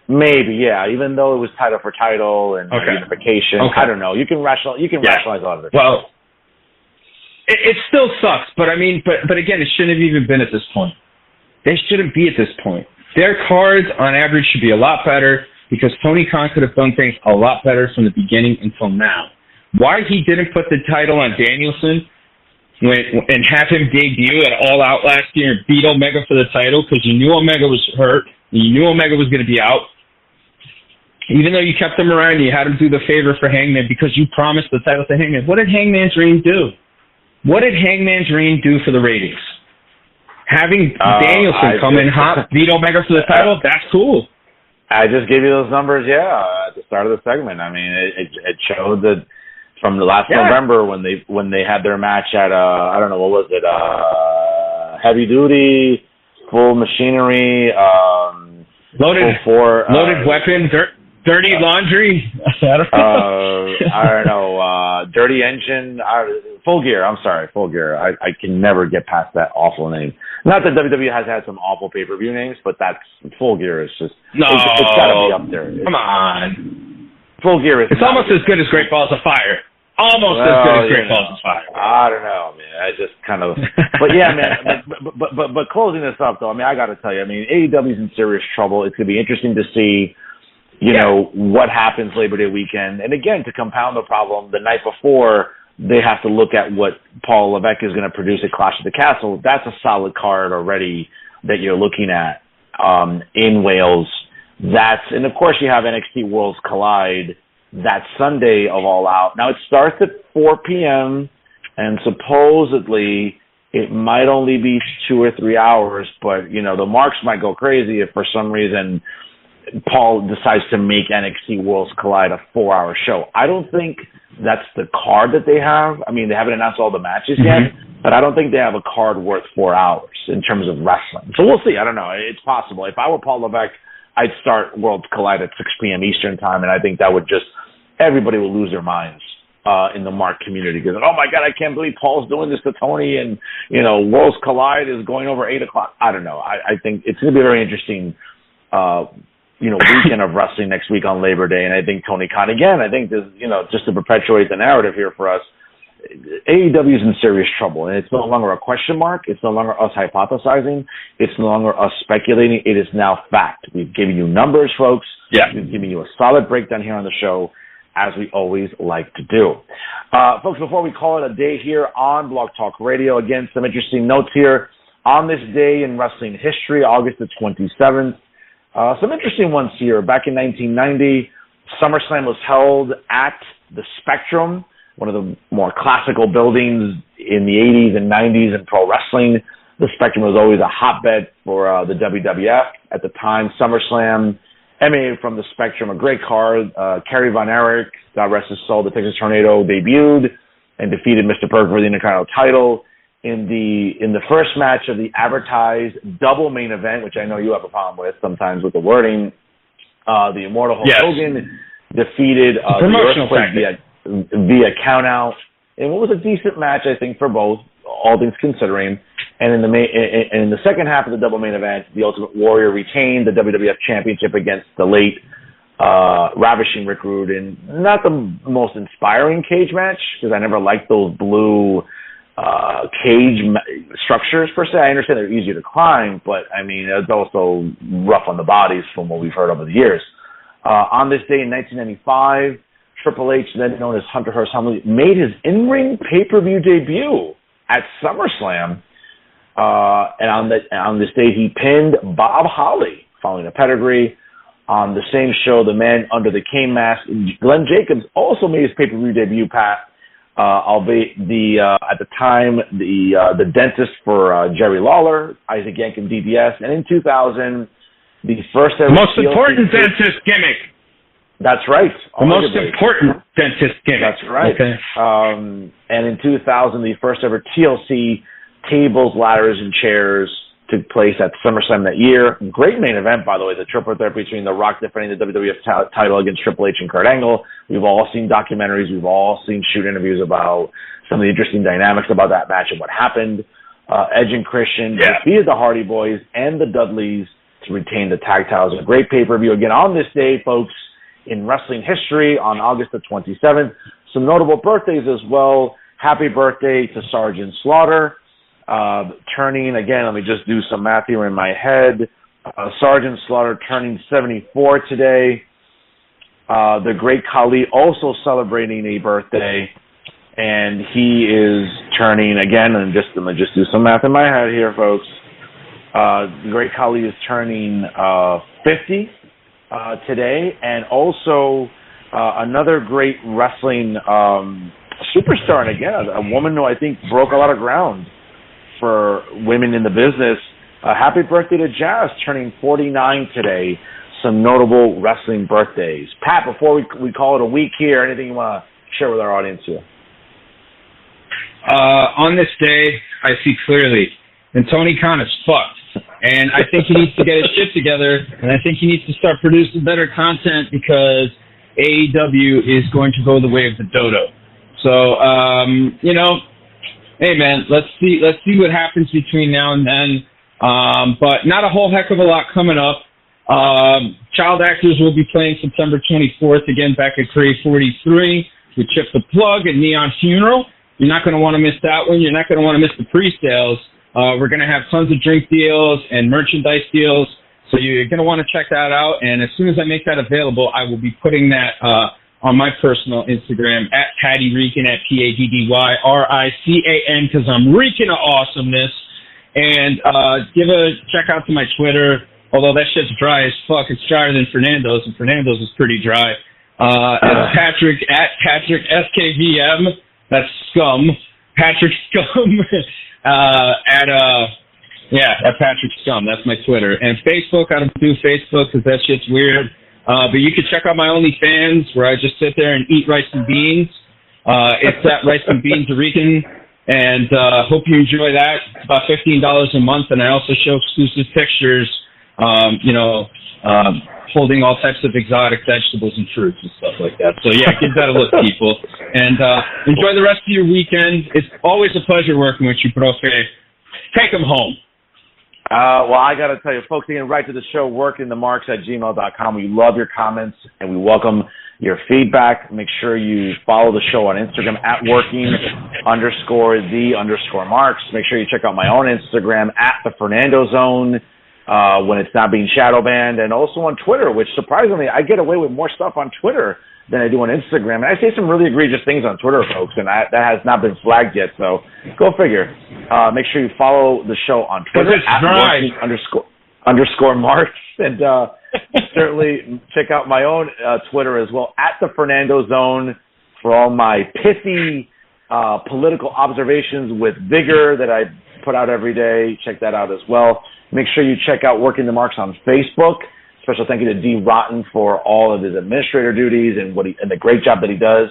Maybe, yeah. Even though it was title for title and unification, I don't know. You can rationalize a lot of it. Well, it still sucks, but I mean, but again, it shouldn't have even been at this point. They shouldn't be at this point. Their cards, on average, should be a lot better because Tony Khan could have done things a lot better from the beginning until now. Why he didn't put the title on Danielson and have him debut at All Out last year and beat Omega for the title because you knew Omega was hurt and you knew Omega was going to be out. Even though you kept him around, you had him do the favor for Hangman because you promised the title to Hangman. What did Hangman's reign do? What did Hangman's reign do for the ratings? Having Danielson come in hot, beat Omega for the title, that's cool. I just gave you those numbers, at the start of the segment. I mean, it showed that from the last November when they had their match at I don't know, what was it, Heavy Duty, Full Machinery, loaded weapon, dirty laundry. I don't know, Dirty Engine, Full Gear. I'm sorry, Full Gear. I can never get past that awful name. Not that WWE has had some awful pay-per-view names, but that's Full Gear is just it's got to be up there. Come on, Full Gear is. It's almost as good as Great Balls of Fire. Almost as good as Great Balls of Fire. I don't know, man. I just kind of, but yeah, man. But closing this up though, I mean, I got to tell you, I mean, AEW's in serious trouble. It's gonna be interesting to see, you know, what happens Labor Day weekend. And again, to compound the problem, the night before they have to look at what Paul Levesque is going to produce at Clash of the Castle. That's a solid card already that you're looking at in Wales. And of course you have NXT Worlds Collide that Sunday of All Out. Now, it starts at 4 p.m., and supposedly it might only be 2 or 3 hours, but, you know, the marks might go crazy if for some reason Paul decides to make NXT Worlds Collide a 4-hour show. I don't think that's the card that they have. I mean, they haven't announced all the matches yet, but I don't think they have a card worth 4 hours in terms of wrestling. So we'll see. I don't know. It's possible. If I were Paul Levesque, I'd start Worlds Collide at 6 p.m. Eastern time, and I think that would just... everybody will lose their minds in the Mark community because, oh my God, I can't believe Paul's doing this to Tony, and, you know, Worlds Collide is going over 8 o'clock. I don't know. I think it's going to be a very interesting, weekend of wrestling next week on Labor Day. And I think Tony Khan, again, I think this, you know, just to perpetuate the narrative here for us, AEW is in serious trouble, and it's no longer a question mark. It's no longer us hypothesizing. It's no longer us speculating. It is now fact. We've given you numbers, folks. Yeah. We've given you a solid breakdown here on the show, as we always like to do. Folks, before we call it a day here on Blog Talk Radio, again, some interesting notes here. On this day in wrestling history, August the 27th, some interesting ones here. Back in 1990, SummerSlam was held at the Spectrum, one of the more classical buildings in the 80s and 90s in pro wrestling. The Spectrum was always a hotbed for the WWF. At the time, SummerSlam emanated from the Spectrum, a great card. Kerry Von Erich, God rest his soul, the Texas Tornado, debuted and defeated Mr. Perk for the Intercontinental title in the first match of the advertised double main event, which I know you have a problem with sometimes with the wording. The Immortal Hulk Hogan defeated the Earthquake via countout, and what was a decent match, I think, for both, all things considering. And in the second half of the double main event, the Ultimate Warrior retained the WWF Championship against the late ravishing Rick Rude in not the most inspiring cage match, because I never liked those blue cage structures per se. I understand they're easier to climb, but I mean, it's also rough on the bodies from what we've heard over the years. On this day in 1995, Triple H, then known as Hunter Hearst Helmsley, made his in-ring pay-per-view debut at SummerSlam. And on this day, he pinned Bob Holly, following a pedigree. On the same show, the man under the cane mask, Glenn Jacobs, also made his pay-per-view debut, Pat. Albeit at the time, the dentist for Jerry Lawler, Isaac Yankem DDS, and in 2000, the first ever most important dentist gimmick. That's right. The most important dentist gimmick. That's right. Okay. And in 2000, the first ever TLC tables, ladders, and chairs took place at SummerSlam that year. Great main event, by the way, the triple threat between The Rock defending the WWF title against Triple H and Kurt Angle. We've all seen documentaries. We've all seen shoot interviews about some of the interesting dynamics about that match and what happened. Edge and Christian defeated the Hardy Boys and the Dudleys to retain the tag titles. A great pay-per-view. Again, on this day, folks, in wrestling history, on August the 27th. Some notable birthdays as well. Happy birthday to Sergeant Slaughter. Turning, again, let me just do some math here in my head. Sergeant Slaughter turning 74 today. The great Khali also celebrating a birthday. And he is turning, again, and let me just do some math in my head here, folks. The great Khali is turning 50 today. And also another great wrestling superstar, and again, a woman who I think broke a lot of ground for women in the business. Happy birthday to Jazz, turning 49 today. Some notable wrestling birthdays. Pat, before we call it a week here, anything you want to share with our audience here? On this day, I see clearly, and Tony Khan is fucked. And I think he needs to get his shit together, and I think he needs to start producing better content because AEW is going to go the way of the dodo. So, hey man, let's see what happens between now and then. But not a whole heck of a lot coming up. Child Actors will be playing September 24th again back at Crave 43 with Chip the Plug and Neon Funeral. You're not going to want to miss that one. You're not going to want to miss the pre-sales. We're going to have tons of drink deals and merchandise deals. So you're going to want to check that out. And as soon as I make that available, I will be putting that on my personal Instagram at Paddy Reekin, at PADDYRICAN, because I'm reeking of awesomeness. And give a check out to my Twitter, although that shit's dry as fuck. It's drier than Fernando's, and Fernando's is pretty dry. It's Patrick, at Patrick SKVM. That's scum. Patrick Scum. At Patrick Scum. That's my Twitter. And Facebook, I don't do Facebook because that shit's weird. But you can check out my OnlyFans where I just sit there and eat rice and beans. It's at Rice and Beans Rican. And hope you enjoy that. It's about $15 a month. And I also show exclusive pictures, holding all types of exotic vegetables and fruits and stuff like that. So, yeah, give that a look, people. And enjoy the rest of your weekend. It's always a pleasure working with you, Profe. Take them home. Well, I got to tell you, folks, you can write to the show, workingthemarks@gmail.com. We love your comments, and we welcome your feedback. Make sure you follow the show on Instagram at working_the_marks. Make sure you check out my own Instagram at the Fernando Zone when it's not being shadow banned, and also on Twitter, which surprisingly I get away with more stuff on Twitter than I do on Instagram. And I say some really egregious things on Twitter, folks, and that has not been flagged yet. So go figure. Make sure you follow the show on Twitter at _marks, and certainly check out my own Twitter as well at the Fernando Zone for all my pithy political observations with vigor that I put out every day. Check that out as well. Make sure you check out Working the Marks on Facebook. Special thank you to D. Rotten for all of his administrator duties and and the great job that he does.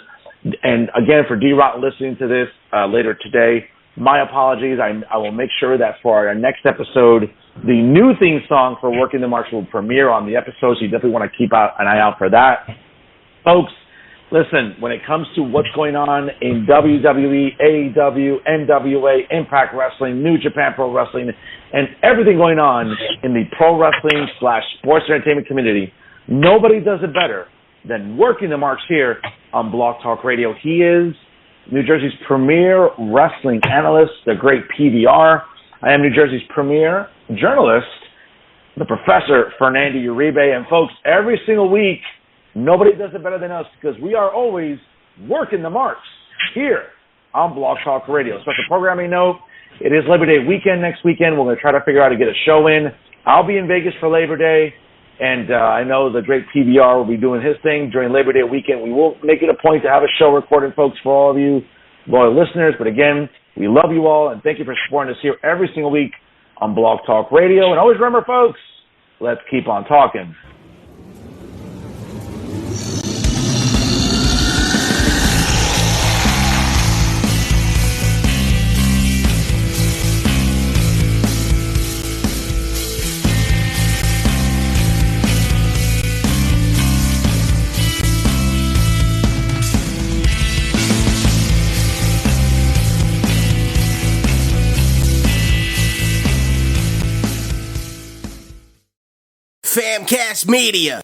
And again, for D. Rotten listening to this later today, my apologies. I will make sure that for our next episode, the new theme song for Working the Marks will premiere on the episode, so you definitely want to keep an eye out for that. Folks, listen, when it comes to what's going on in WWE, AEW, NWA, Impact Wrestling, New Japan Pro Wrestling, and everything going on in the pro wrestling / sports entertainment community, nobody does it better than Working the Marks here on Blog Talk Radio. He is New Jersey's premier wrestling analyst, the great PVR. I am New Jersey's premier journalist, the Professor Fernando Uribe. And folks, every single week, nobody does it better than us because we are always working the marks here on Blog Talk Radio. Special programming note, It is Labor Day weekend next weekend. We're going to try to figure out how to get a show in. I'll be in Vegas for Labor Day, and I know the great PBR will be doing his thing during Labor Day weekend. We will make it a point to have a show recorded, folks, for all of you loyal listeners. But again, we love you all, and thank you for supporting us here every single week on Blog Talk Radio. And always remember, folks, let's keep on talking. Famcast Media.